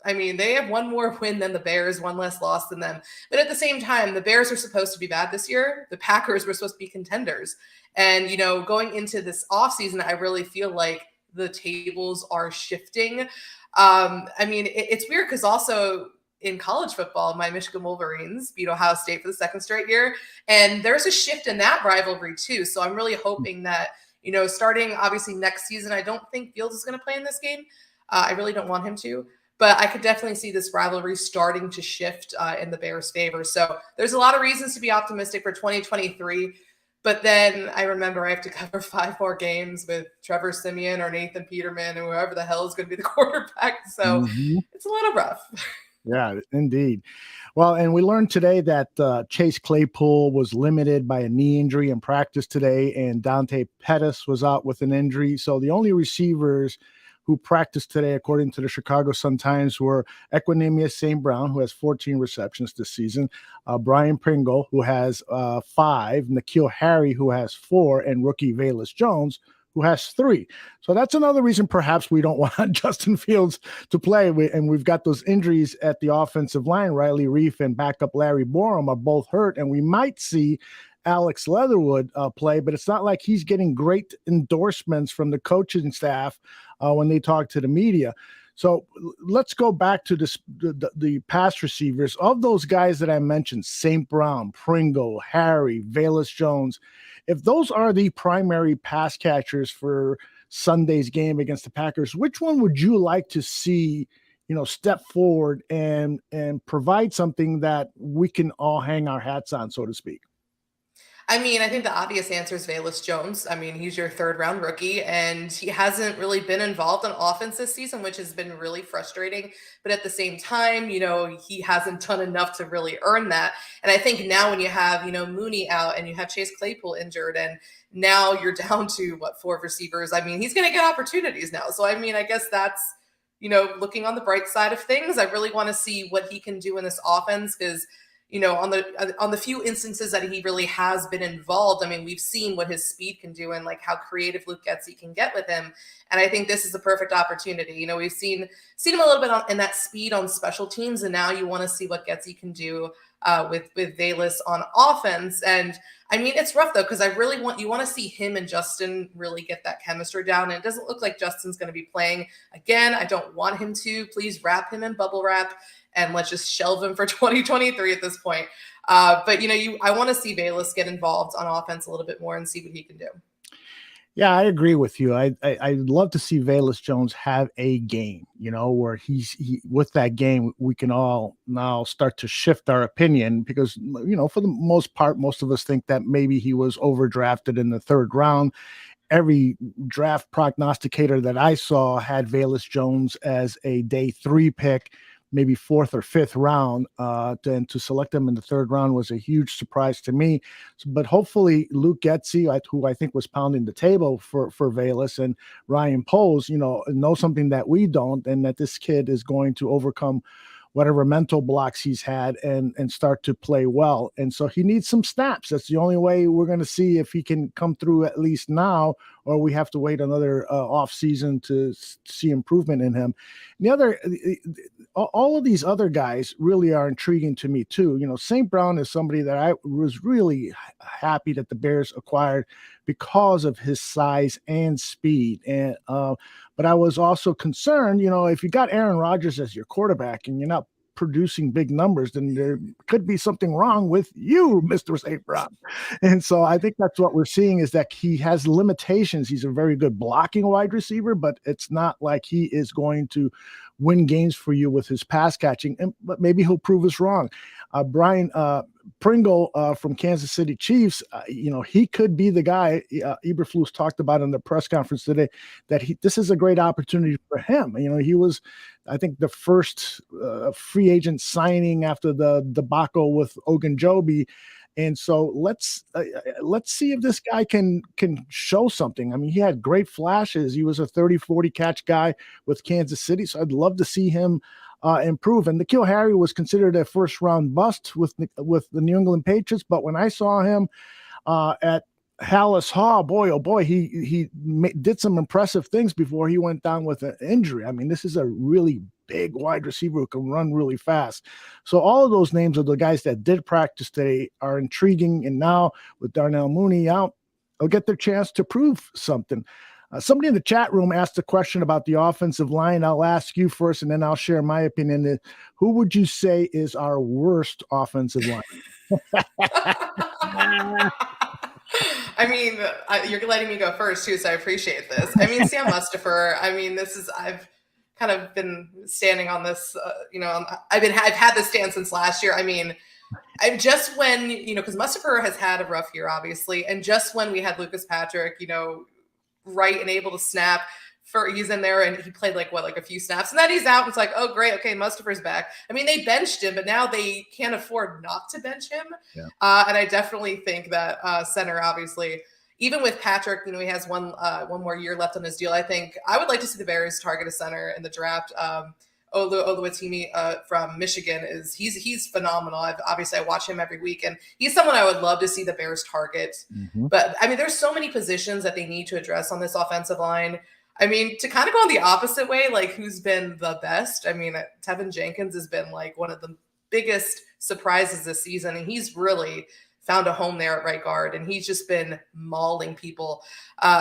I mean, they have one more win than the Bears, one less loss than them. But at the same time, the Bears are supposed to be bad this year. The Packers were supposed to be contenders. And, going into this offseason, I really feel like the tables are shifting. I mean, it's weird because also in college football, my Michigan Wolverines beat Ohio State for the second straight year. And there's a shift in that rivalry too. So I'm really hoping that, starting obviously next season, I don't think Fields is going to play in this game. I really don't want him to. But I could definitely see this rivalry starting to shift in the Bears' favor. So there's a lot of reasons to be optimistic for 2023. But then I remember I have to cover 5 more games with Trevor Siemian or Nathan Peterman or whoever the hell is going to be the quarterback. So it's a little rough. Yeah, indeed. Well, and we learned today that Chase Claypool was limited by a knee injury in practice today, and Dante Pettis was out with an injury. So the only receivers who practiced today, according to the Chicago Sun-Times, were Equanimeous St. Brown, who has 14 receptions this season, Brian Pringle, who has 5, N'Keal Harry, who has 4, and rookie Velus Jones, who has 3. So that's another reason perhaps we don't want Justin Fields to play. And we've got those injuries at the offensive line. Riley Reif and backup Larry Borum are both hurt, and we might see Alex Leatherwood play, but it's not like he's getting great endorsements from the coaching staff when they talk to the media. So let's go back to the pass receivers. Of those guys that I mentioned, St. Brown, Pringle, Harry, Velus Jones, if those are the primary pass catchers for Sunday's game against the Packers, which one would you like to see, step forward and provide something that we can all hang our hats on, so to speak? I mean, I think the obvious answer is Velus Jones. I mean, he's your 3rd-round rookie, and he hasn't really been involved in offense this season, which has been really frustrating. But at the same time, he hasn't done enough to really earn that. And I think now when you have, Mooney out and you have Chase Claypool injured, and now you're down to, 4 receivers, I mean, he's going to get opportunities now. So, I mean, I guess that's, looking on the bright side of things. I really want to see what he can do in this offense because on the few instances that he really has been involved, I mean, we've seen what his speed can do and how creative Luke Getsy can get with him. And I think this is a perfect opportunity. We've seen him a little bit in that speed on special teams, and now you want to see what Getsy can do with Velus on offense. And I mean, it's rough though, because I really want to see him and Justin really get that chemistry down. And it doesn't look like Justin's going to be playing again. I don't want him to. Please wrap him in bubble wrap and let's just shelve him for 2023 at this point. But I want to see Velus get involved on offense a little bit more and see what he can do. Yeah, I agree with you. I'd love to see Velus Jones have a game, where he with that game, we can all now start to shift our opinion because, for the most part, most of us think that maybe he was overdrafted in the 3rd round. Every draft prognosticator that I saw had Velus Jones as a day 3 pick. maybe fourth or fifth round. Then to select him in the third round was a huge surprise to me. But hopefully Luke Getsy, who I think was pounding the table for Velas, and Ryan Poles, know something that we don't, and that this kid is going to overcome whatever mental blocks he's had and start to play well. And so he needs some snaps. That's the only way we're going to see if he can come through at least now, or we have to wait another off season to see improvement in him. All of these other guys really are intriguing to me too. St. Brown is somebody that I was really happy that the Bears acquired because of his size and speed. And but I was also concerned, if you got Aaron Rodgers as your quarterback and you're not producing big numbers, then there could be something wrong with you, Mr. St. Brown. And so I think that's what we're seeing, is that he has limitations. He's a very good blocking wide receiver, but it's not like he is going to win games for you with his pass catching. But maybe he'll prove us wrong. Brian Pringle from Kansas City Chiefs, he could be the guy. Eberflus talked about in the press conference today that this is a great opportunity for him. He was, I think, the first free agent signing after the debacle with Ogunjobi. And so let's see if this guy can show something. I mean, he had great flashes. He was a 30-40 catch guy with Kansas City. So I'd love to see him improve. And N'Keal Harry was considered a first-round bust with the New England Patriots. But when I saw him at Halas Hall, boy, oh boy, he did some impressive things before he went down with an injury. I mean, this is a really big wide receiver who can run really fast. So all of those names of the guys that did practice today are intriguing. And now with Darnell Mooney out, they'll get their chance to prove something. Somebody in the chat room asked a question about the offensive line. I'll ask you first, and then I'll share my opinion. Who would you say is our worst offensive line? I mean, you're letting me go first too, so I appreciate this. I mean, Sam Mustipher. I mean, I've kind of been standing on this. I've had this stand since last year. I mean, just when because Mustipher has had a rough year, obviously, and just when we had Lucas Patrick, right and able to snap. He's in there and he played like a few snaps, and then he's out. And it's like, oh great, okay, Mustipher's back. I mean, they benched him, but now they can't afford not to bench him. Yeah. And I definitely think that center, obviously, even with Patrick, he has one more year left on his deal. I think I would like to see the Bears target a center in the draft. Oluwatimi from Michigan he's phenomenal. I watch him every week, and he's someone I would love to see the Bears target. Mm-hmm. But I mean, there's so many positions that they need to address on this offensive line. I mean, to kind of go on the opposite way, like who's been the best? I mean, Tevin Jenkins has been like one of the biggest surprises this season, and he's really found a home there at right guard, and he's just been mauling people.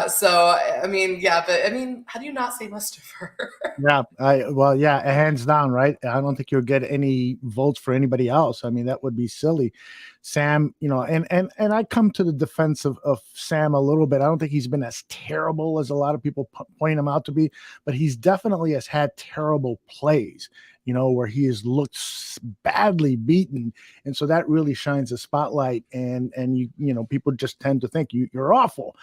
So, I mean, yeah, but I mean, how do you not say Mustipher? Yeah, hands down, right? I don't think you'll get any votes for anybody else. I mean, that would be silly. Sam, and I come to the defense of Sam a little bit. I don't think he's been as terrible as a lot of people point him out to be, but he's definitely has had terrible plays, where he has looked badly beaten. And so that really shines a spotlight. And people just tend to think you're awful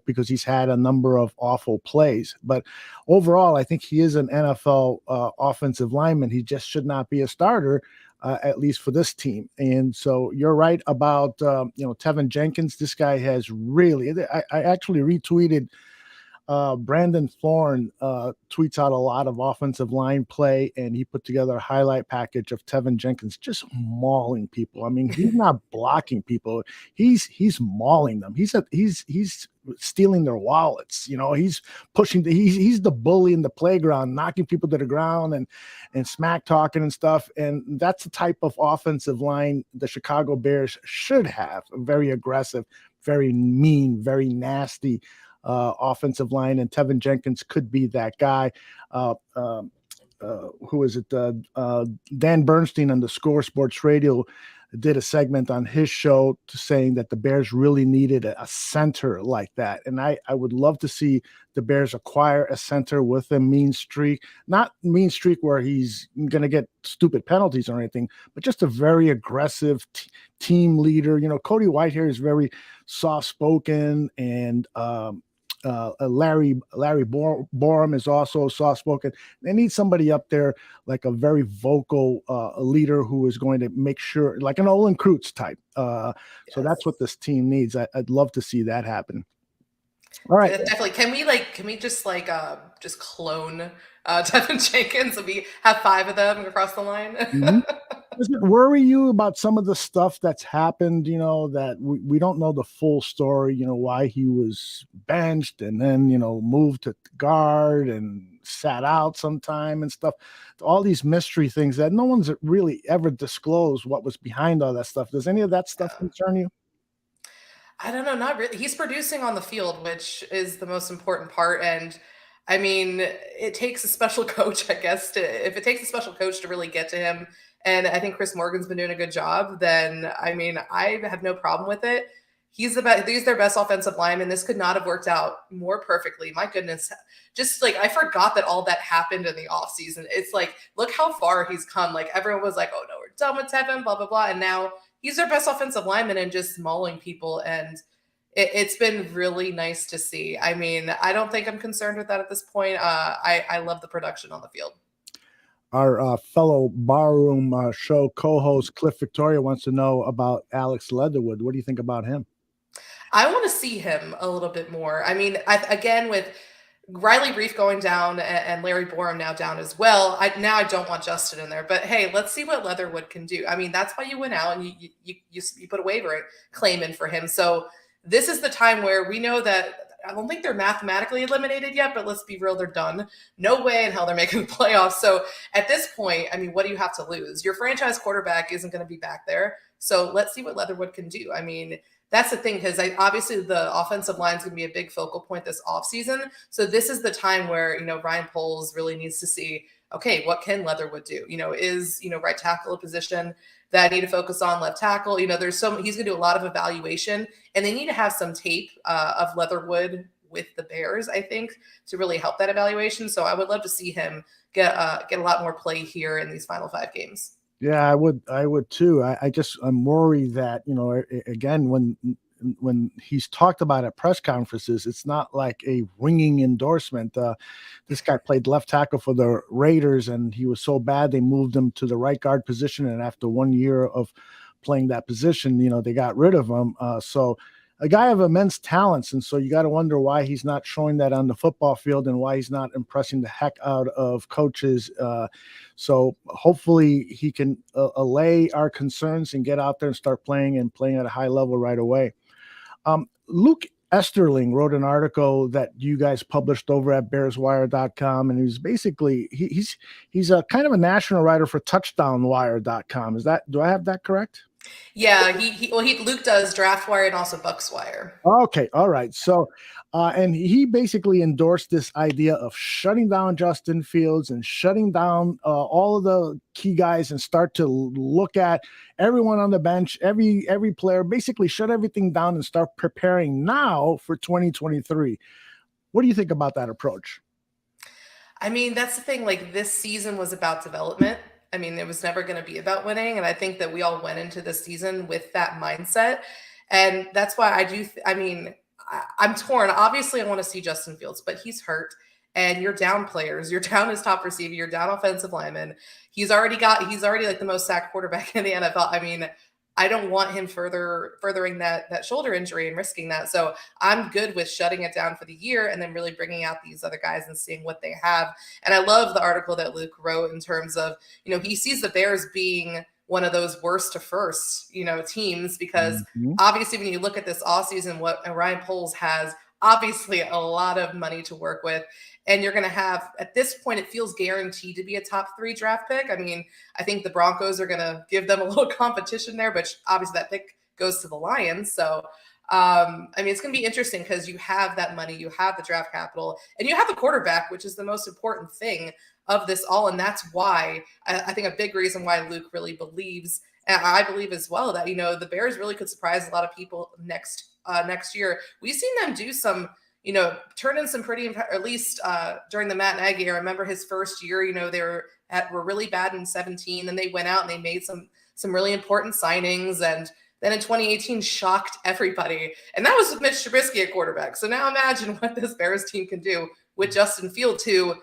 because he's had a number of awful plays. But overall, I think he is an NFL offensive lineman. He just should not be a starter, at least for this team. And so you're right about, Tevin Jenkins. This guy has really, I actually retweeted Brandon Thorne tweets out a lot of offensive line play, and he put together a highlight package of Tevin Jenkins just mauling people. I mean, he's not blocking people; he's mauling them. He's stealing their wallets. He's pushing. He's the bully in the playground, knocking people to the ground and smack talking and stuff. And that's the type of offensive line the Chicago Bears should have. Very aggressive, very mean, very nasty offensive line, and Tevin Jenkins could be that guy. Who is it? Dan Bernstein on the Score Sports Radio did a segment on his show saying that the Bears really needed a center like that. And I would love to see the Bears acquire a center with a mean streak, not mean streak where he's going to get stupid penalties or anything, but just a very aggressive team leader. Cody Whitehair is very soft spoken and Larry Borum is also soft spoken. They need somebody up there like a very vocal leader who is going to make sure, like an Olin Kreutz type. So that's what this team needs. I'd love to see that happen. All right. Yeah, definitely. Can we just just clone Tevin Jenkins and we have 5 of them across the line? Mm-hmm. Does it worry you about some of the stuff that's happened, that we don't know the full story, why he was benched and then, moved to guard and sat out sometime and stuff, all these mystery things that no one's really ever disclosed what was behind all that stuff. Does any of that stuff concern you? I don't know, not really. He's producing on the field, which is the most important part. And I mean, it takes a special coach, I guess, if it takes a special coach to really get to him. And I think Chris Morgan's been doing a good job. Then, I mean, I have no problem with it. He's their best offensive lineman. This could not have worked out more perfectly. My goodness. Just like, I forgot that all that happened in the offseason. It's like, look how far he's come. Like, everyone was like, oh no, we're done with Tevin, blah, blah, blah. And now he's their best offensive lineman and just mauling people. And it's been really nice to see. I mean, I don't think I'm concerned with that at this point. I love the production on the field. Our fellow Barroom show co-host Cliff Victoria wants to know about Alex Leatherwood. What do you think about him? I want to see him a little bit more. I mean, again, with Riley Reef going down and Larry Borum now down as well, I don't want Justin in there. But hey, let's see what Leatherwood can do. I mean, that's why you went out and you put a waiver claim in for him. So this is the time where we know that I don't think they're mathematically eliminated yet, but let's be real, they're done. No way in hell they're making the playoffs. So at this point, I mean, what do you have to lose? Your franchise quarterback isn't going to be back there. So let's see what Leatherwood can do. I mean, that's the thing, because obviously the offensive line is going to be a big focal point this offseason. So this is the time where, Ryan Poles really needs to see, okay, what can Leatherwood do? Is right tackle a position that I need to focus on, left tackle? He's going to do a lot of evaluation, and they need to have some tape of Leatherwood with the Bears, I think, to really help that evaluation. So I would love to see him get a lot more play here in these final 5 games. Yeah, I would too. I'm worried that, again, when he's talked about at press conferences, it's not like a ringing endorsement. This guy played left tackle for the Raiders, and he was so bad they moved him to the right guard position. And after 1 year of playing that position, they got rid of him. So a guy of immense talents, and so you got to wonder why he's not showing that on the football field and why he's not impressing the heck out of coaches. So hopefully he can allay our concerns and get out there and start playing at a high level right away. Luke Esterling wrote an article that you guys published over at BearsWire.com, and he's basically he's a kind of a national writer for TouchdownWire.com. Do I have that correct? Yeah, Luke does DraftWire and also BucksWire. Okay, all right. So, and he basically endorsed this idea of shutting down Justin Fields and shutting down all of the key guys and start to look at everyone on the bench, every player, basically shut everything down and start preparing now for 2023. What do you think about that approach? I mean, that's the thing. Like, this season was about development. I mean, it was never going to be about winning. And I think that we all went into this season with that mindset. And that's why I'm torn. Obviously, I want to see Justin Fields, but he's hurt. And you're down players. You're down his top receiver. You're down offensive lineman. He's already like the most sacked quarterback in the NFL. I mean, I don't want him furthering that shoulder injury and risking that. So I'm good with shutting it down for the year and then really bringing out these other guys and seeing what they have. And I love the article that Luke wrote in terms of, he sees the Bears being one of those worst to first, teams, because obviously when you look at this offseason, what Ryan Poles has obviously a lot of money to work with. And you're going to have, at this point, it feels guaranteed to be a top 3 draft pick. I mean, I think the Broncos are going to give them a little competition there, but obviously that pick goes to the Lions. So, it's going to be interesting because you have that money, you have the draft capital, and you have the quarterback, which is the most important thing of this all. And that's why I think a big reason why Luke really believes, and I believe as well, that, the Bears really could surprise a lot of people next year. We've seen them do some, turn in some pretty, or at least during the Matt Nagy. I remember his first year, they were really bad in 2017. Then they went out and they made some really important signings, and then in 2018 shocked everybody. And that was with Mitch Trubisky at quarterback. So now imagine what this Bears team can do with Justin Fields, who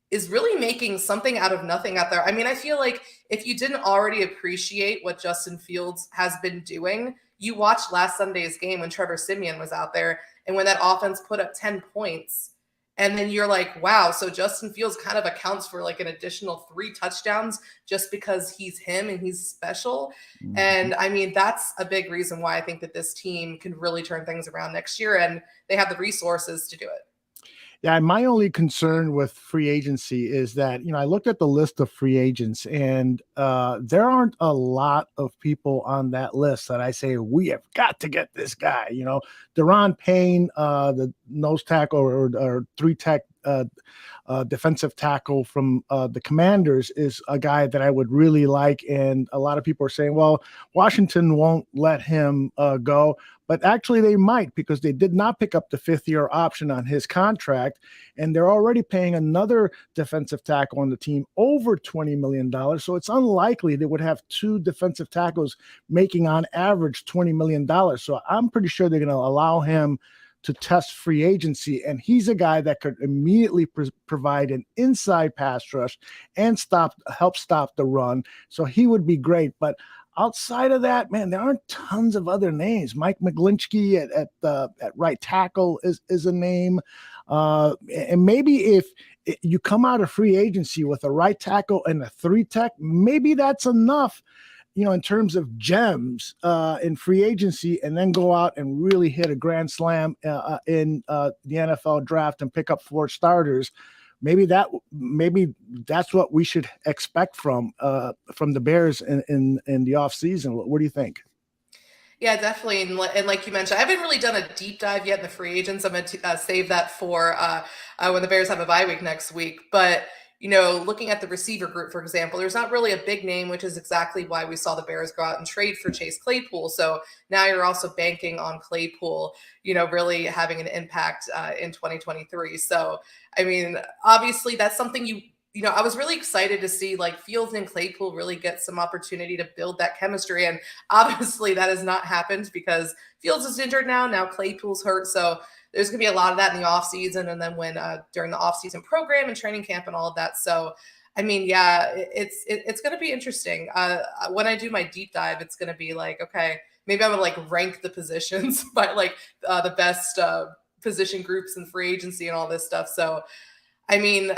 is really making something out of nothing out there. I mean, I feel like if you didn't already appreciate what Justin Fields has been doing, you watched last Sunday's game when Trevor Siemian was out there and when that offense put up 10 points. And then you're like, wow, so Justin Fields kind of accounts for like an additional 3 touchdowns just because he's him and he's special. Mm-hmm. And I mean, that's a big reason why I think that this team can really turn things around next year, and they have the resources to do it. Yeah, my only concern with free agency is that, I looked at the list of free agents, and there aren't a lot of people on that list that I say, we have got to get this guy. Deron Payne, the nose tackle or 3-tech defensive tackle from the Commanders, is a guy that I would really like. And a lot of people are saying, well, Washington won't let him go. But actually they might, because they did not pick up the 5th-year option on his contract, and they're already paying another defensive tackle on the team over $20 million. So it's unlikely they would have 2 defensive tackles making on average $20 million. So I'm pretty sure they're going to allow him to test free agency, and he's a guy that could immediately provide an inside pass rush and help stop the run. So he would be great. But outside of that, man, there aren't tons of other names. Mike McGlinchey at right tackle is a name. And maybe if you come out of free agency with a right tackle and a 3-tech, maybe that's enough, in terms of gems in free agency, and then go out and really hit a grand slam in the NFL draft and pick up 4 starters. Maybe that's what we should expect from the Bears in the offseason. What do you think? Yeah, definitely. And like you mentioned, I haven't really done a deep dive yet in the free agents. I'm going to save that for when the Bears have a bye week next week. But, looking at the receiver group, for example, there's not really a big name, which is exactly why we saw the Bears go out and trade for Chase Claypool. So now you're also banking on Claypool, really having an impact in 2023. So, I mean, obviously that's something I was really excited to see like Fields and Claypool really get some opportunity to build that chemistry. And obviously that has not happened because Fields is injured now Claypool's hurt. So there's going to be a lot of that in the offseason, and then when during the offseason program and training camp and all of that. So, I mean, yeah, it's going to be interesting. When I do my deep dive, it's going to be like, okay, maybe I'm going to like rank the positions by like the best position groups in free agency and all this stuff. So, I mean,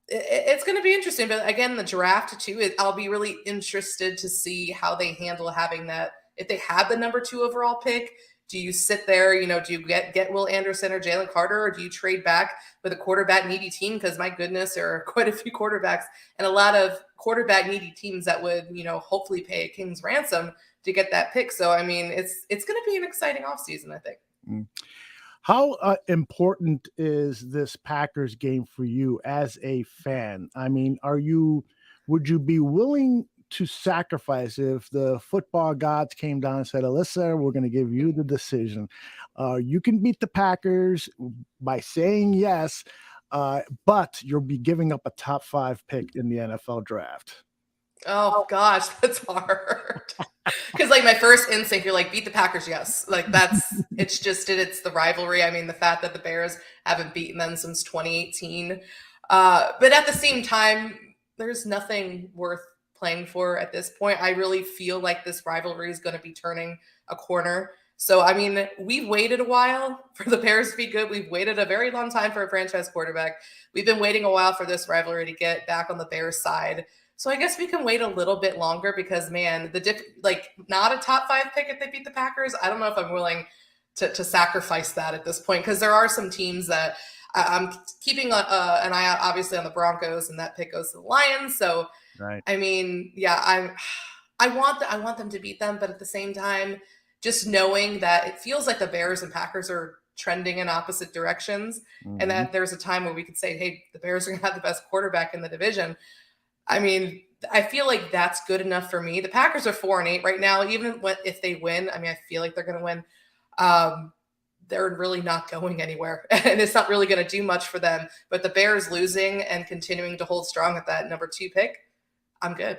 it's going to be interesting. But again, the draft too, I'll be really interested to see how they handle having that. If they have the number 2 overall pick, do you sit there, do you get Will Anderson or Jalen Carter, or do you trade back with a quarterback needy team? Because my goodness, there are quite a few quarterbacks and a lot of quarterback needy teams that would, hopefully pay a king's ransom to get that pick. So, I mean, it's going to be an exciting offseason, I think. How important is this Packers game for you as a fan? I mean, would you be willing to sacrifice if the football gods came down and said, Alyssa, we're going to give you the decision? You can beat the Packers by saying yes, but you'll be giving up a top 5 pick in the NFL draft. Oh gosh, that's hard. Because like my first instinct, you're like, beat the Packers, yes. Like it's the rivalry. I mean, the fact that the Bears haven't beaten them since 2018. But at the same time, there's nothing worth playing for at this point. I really feel like this rivalry is going to be turning a corner. So, I mean, we've waited a while for the Bears to be good. We've waited a very long time for a franchise quarterback. We've been waiting a while for this rivalry to get back on the Bears side. So I guess we can wait a little bit longer because, man, not a top 5 pick if they beat the Packers. I don't know if I'm willing to sacrifice that at this point, because there are some teams that I'm keeping an eye out, obviously, on the Broncos, and that pick goes to the Lions. So, right. I mean, yeah, I want them to beat them, but at the same time, just knowing that it feels like the Bears and Packers are trending in opposite directions, and that there's a time where we could say, hey, the Bears are going to have the best quarterback in the division. I mean, I feel like that's good enough for me. The Packers are 4-8 right now. Even if they win, I mean, I feel like they're going to win. They're really not going anywhere, and it's not really going to do much for them. But the Bears losing and continuing to hold strong at that number 2 pick, I'm good.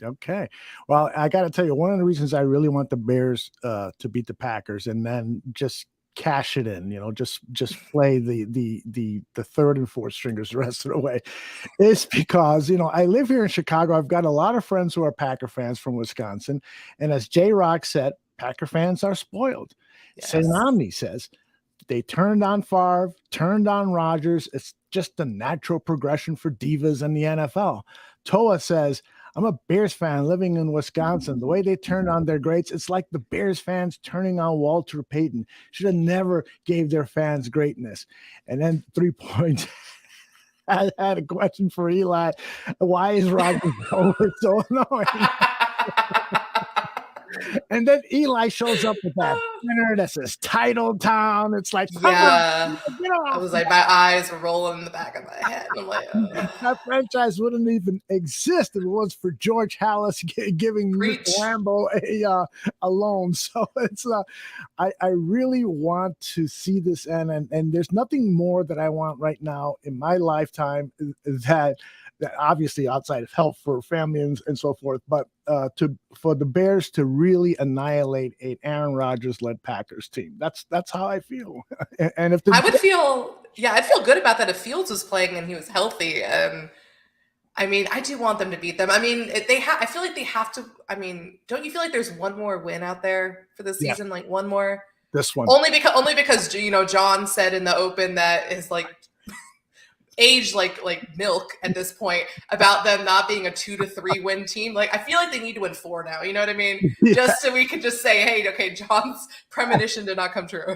Okay. Well, I got to tell you, one of the reasons I really want the Bears to beat the Packers and then just cash it in, just play the third and fourth stringers the rest of the way is because, I live here in Chicago. I've got a lot of friends who are Packer fans from Wisconsin. And as J-Rock said, Packer fans are spoiled. Yes. St. Omni says they turned on Favre, turned on Rodgers. It's just the natural progression for divas in the NFL. Toa says, I'm a Bears fan living in Wisconsin. The way they turned on their greats, it's like the Bears fans turning on Walter Payton. Should have never gave their fans greatness. And then 3 points. I had a question for Eli. Why is Rodgers over so annoying? And then Eli shows up with that banner that says Title Town. It's like, yeah, I was like, my eyes were rolling in the back of my head. I'm like, that franchise wouldn't even exist if it was for George Halas giving Nick Lambeau a loan. So it's I really want to see this end, and there's nothing more that I want right now in my lifetime that obviously outside of health for family and so forth, but for the Bears to really annihilate an Aaron Rodgers led Packers team. That's how I feel. And if I'd feel good about that if Fields was playing and he was healthy. I mean, I do want them to beat them. I mean, I feel like they have to. I mean, don't you feel like there's one more win out there for the season? Yeah. Like one more. This one only because John said in the open that is like aged like milk at this point about them not being a 2 to 3 win team. Like, I feel like they need to win 4 now. You know what I mean? Yeah. Just so we can just say, hey, okay, John's premonition did not come true.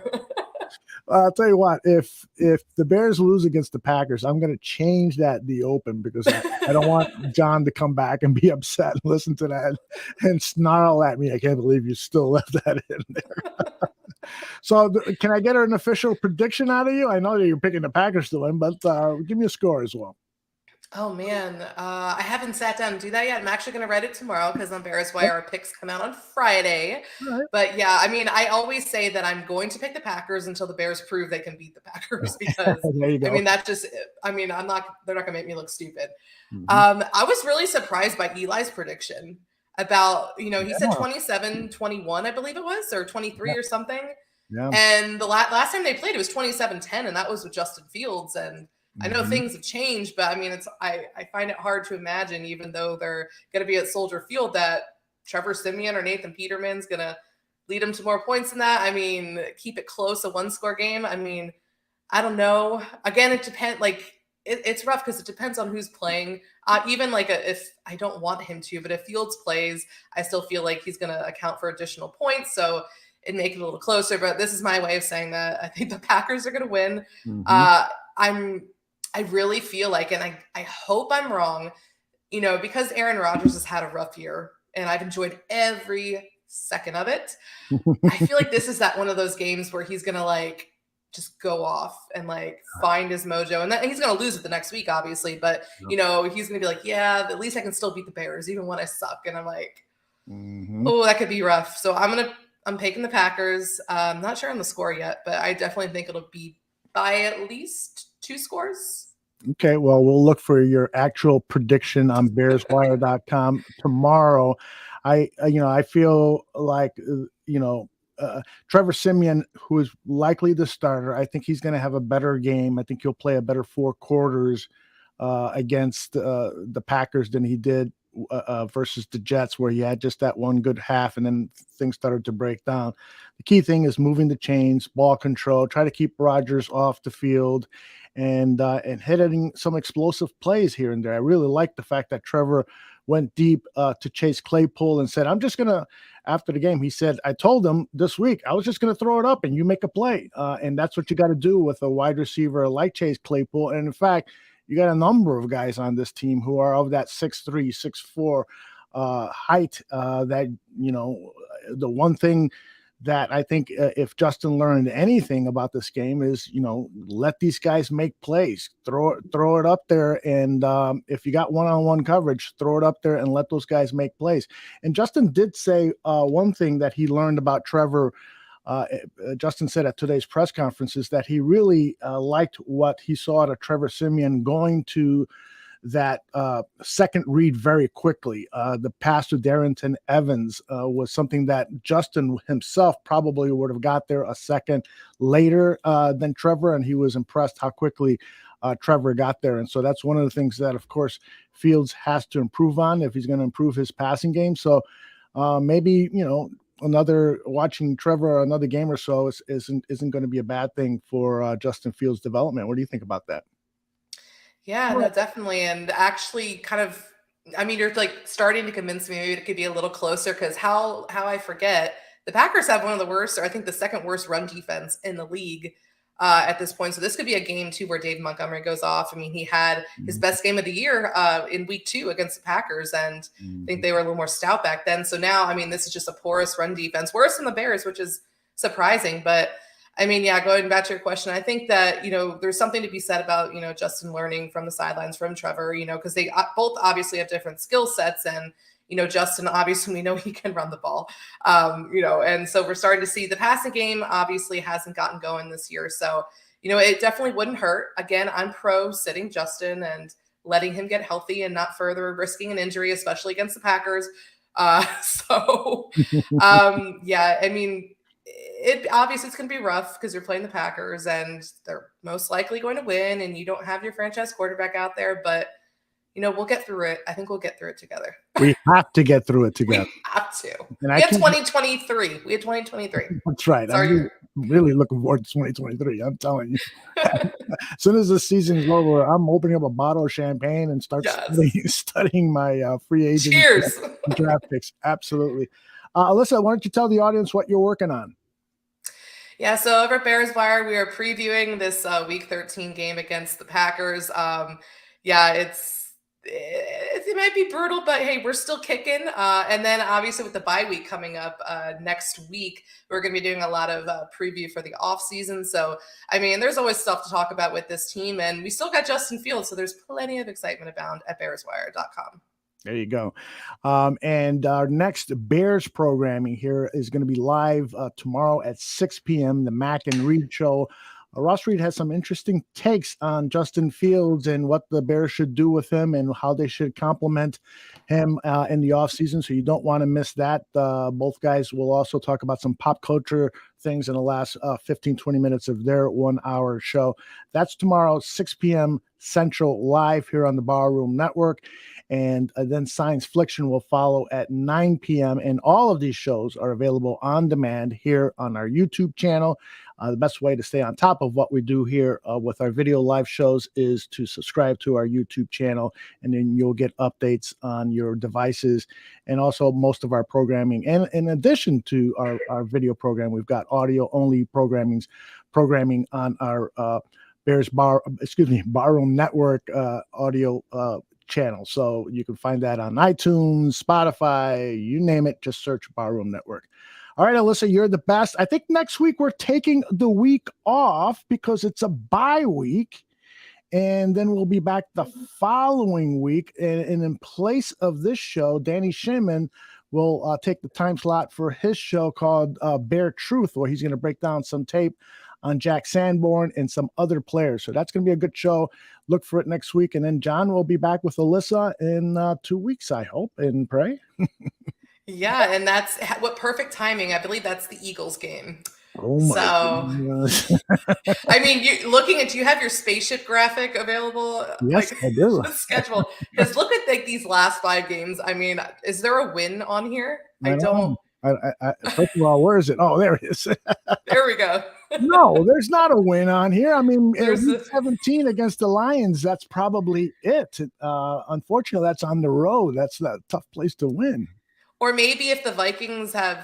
I'll tell you what, if the Bears lose against the Packers, I'm going to change the open because I don't want John to come back and be upset and listen to that and snarl at me. I can't believe you still left that in there. So can I get an official prediction out of you? I know that you're picking the Packers to win, but give me a score as well. Oh, man. I haven't sat down and do that yet. I'm actually going to write it tomorrow because on Bears Wire, our picks come out on Friday. Right. But, yeah, I mean, I always say that I'm going to pick the Packers until the Bears prove they can beat the Packers because, I mean, that's just – I mean, they're not going to make me look stupid. Mm-hmm. I was really surprised by Eli's prediction about, he said 27-21, I believe it was, or 23 or something. Yeah. And the last time they played, it was 27-10, and that was with Justin Fields. And I know things have changed, but I mean, I find it hard to imagine, even though they're going to be at Soldier Field, that Trevor Siemian or Nathan Peterman's going to lead them to more points than that. I mean, keep it close, a 1-score game. I mean, I don't know. Again, it depends. Like, it's rough because it depends on who's playing. Even like if I don't want him to, but if Fields plays, I still feel like he's going to account for additional points. So it'd make it a little closer. But this is my way of saying that I think the Packers are going to win. Mm-hmm. I really feel like, and I hope I'm wrong, because Aaron Rodgers has had a rough year and I've enjoyed every second of it. I feel like this is one of those games where he's going to like just go off and like find his mojo. And he's going to lose it the next week, obviously. But, he's going to be like, yeah, at least I can still beat the Bears even when I suck. And I'm like, oh, that could be rough. So I'm picking the Packers. I'm not sure on the score yet, but I definitely think it'll be by at least 2 scores. Okay, well, we'll look for your actual prediction on BearsWire.com tomorrow. I feel like, Trevor Siemian, who is likely the starter, I think he's going to have a better game. I think he'll play a better 4 quarters against the Packers than he did versus the Jets, where he had just that one good half and then things started to break down. The key thing is moving the chains, ball control, try to keep Rodgers off the field and hitting some explosive plays here and there. I really like the fact that Trevor went deep to Chase Claypool and said, I'm just going to, after the game, he said, I told him this week, I was just going to throw it up and you make a play. And that's what you got to do with a wide receiver like Chase Claypool. And in fact, you got a number of guys on this team who are of that 6'3", 6'4" height that, the one thing that I think if Justin learned anything about this game is, let these guys make plays, throw it up there. And if you got one-on-one coverage, throw it up there and let those guys make plays. And Justin did say one thing that he learned about Trevor. Justin said at today's press conference is that he really liked what he saw out of Trevor Siemian going to that second read very quickly. The pass to Darrington Evans was something that Justin himself probably would have got there a second later than Trevor, and he was impressed how quickly Trevor got there. And so that's one of the things that, of course, Fields has to improve on if he's going to improve his passing game. So maybe, watching Trevor another game or so isn't going to be a bad thing for Justin Fields' development. What do you think about that? Yeah, no, definitely. And actually you're like starting to convince me maybe it could be a little closer, because how I forget, the Packers have one of the worst, or I think the second worst run defense in the league at this point. So this could be a game too where Dave Montgomery goes off. I mean, he had his best game of the year in week 2 against the Packers, and I think they were a little more stout back then. So now, I mean, this is just a porous run defense, worse than the Bears, which is surprising. But I mean, yeah, going back to your question, I think that, there's something to be said about, Justin learning from the sidelines from Trevor, because they both obviously have different skill sets. And, Justin, obviously, we know he can run the ball, and so we're starting to see the passing game obviously hasn't gotten going this year. So, it definitely wouldn't hurt. Again, I'm pro sitting Justin and letting him get healthy and not further risking an injury, especially against the Packers. Yeah, I mean, obviously it's going to be rough because you're playing the Packers and they're most likely going to win and you don't have your franchise quarterback out there, but we'll get through it. I think we'll get through it together. We have to get through it together. We have to. And we had 2023. That's right. I'm really looking forward to 2023. I'm telling you. As soon as the season is over, I'm opening up a bottle of champagne and start studying my free agent draft picks. Absolutely. Alyssa, why don't you tell the audience what you're working on? Yeah, so over at Bears Wire, we are previewing this Week 13 game against the Packers. It might be brutal, but hey, we're still kicking. And then obviously with the bye week coming up next week, we're going to be doing a lot of preview for the off season. So, I mean, there's always stuff to talk about with this team, and we still got Justin Fields. So there's plenty of excitement abound at BearsWire.com. There you go. And our next Bears programming here is going to be live tomorrow at 6 p.m., the Mac and Reed Show. Ross Reed has some interesting takes on Justin Fields and what the Bears should do with him and how they should complement him in the offseason. So you don't want to miss that. Both guys will also talk about some pop culture things in the last 15, 20 minutes of their 1 hour show. That's tomorrow, 6 p.m. Central, live here on the Barroom Network. And then Science Fiction will follow at 9 p.m. And all of these shows are available on demand here on our YouTube channel. The best way to stay on top of what we do here with our video live shows is to subscribe to our YouTube channel, and then you'll get updates on your devices and also most of our programming. And in addition to our video program, we've got audio-only programming on our Barroom Network audio channel. So you can find that on iTunes, Spotify, you name it, just search Barroom Network. All right, Alyssa, you're the best. I think next week we're taking the week off because it's a bye week, and then we'll be back the following week. And in place of this show, Danny Shinman will take the time slot for his show called Bare Truth, where he's going to break down some tape on Jack Sanborn and some other players. So that's going to be a good show. Look for it next week. And then John will be back with Alyssa in 2 weeks, I hope and pray. Yeah, and that's what perfect timing. I believe that's the Eagles game. Oh my goodness. I mean, do you have your spaceship graphic available? Yes, I do. The schedule. Because look at these last 5 games. I mean, is there a win on here? I don't. First of all, where is it? Oh, there it is. There we go. No, there's not a win on here. I mean, week 17 against the Lions, that's probably it. Unfortunately, that's on the road. That's a tough place to win. Or maybe if the Vikings have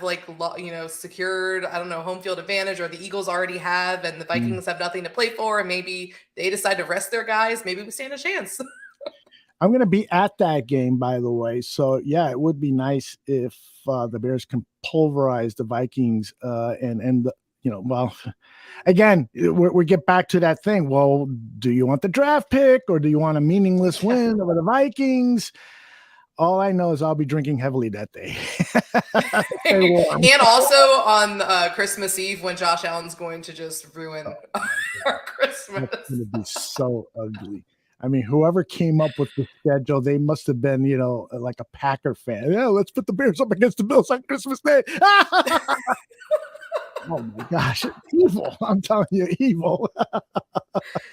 secured, I don't know, home field advantage, or the Eagles already have, and the Vikings have nothing to play for, and maybe they decide to rest their guys, maybe we stand a chance. I'm going to be at that game, by the way. So, yeah, it would be nice if the Bears can pulverize the Vikings again, we get back to that thing. Well, do you want the draft pick or do you want a meaningless win over the Vikings? All I know is I'll be drinking heavily that day. And also on Christmas Eve when Josh Allen's going to just ruin our Christmas. It's going to be so ugly. I mean, whoever came up with the schedule, they must have been, like a Packer fan. Yeah, let's put the Bears up against the Bills on Christmas Day. Oh my gosh, evil. I'm telling you, evil.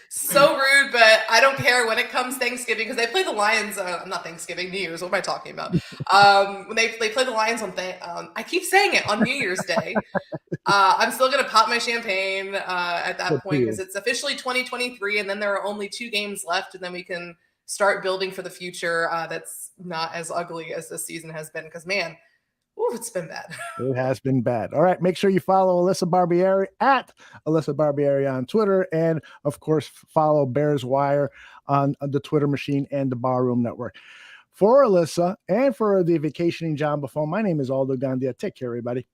So rude, but I don't care when it comes Thanksgiving because they play the Lions. Not Thanksgiving, New Year's. What am I talking about? When they play the Lions on I keep saying it on New Year's Day. I'm still gonna pop my champagne at that point because it's officially 2023, and then there are only 2 games left, and then we can start building for the future. That's not as ugly as this season has been. Because man. Ooh, it's been bad. It has been bad. All right. Make sure you follow Alyssa Barbieri at Alyssa Barbieri on Twitter. And, of course, follow Bears Wire on the Twitter machine and the Barroom Network. For Alyssa and for the vacationing John Buffone, my name is Aldo Gandia. Take care, everybody.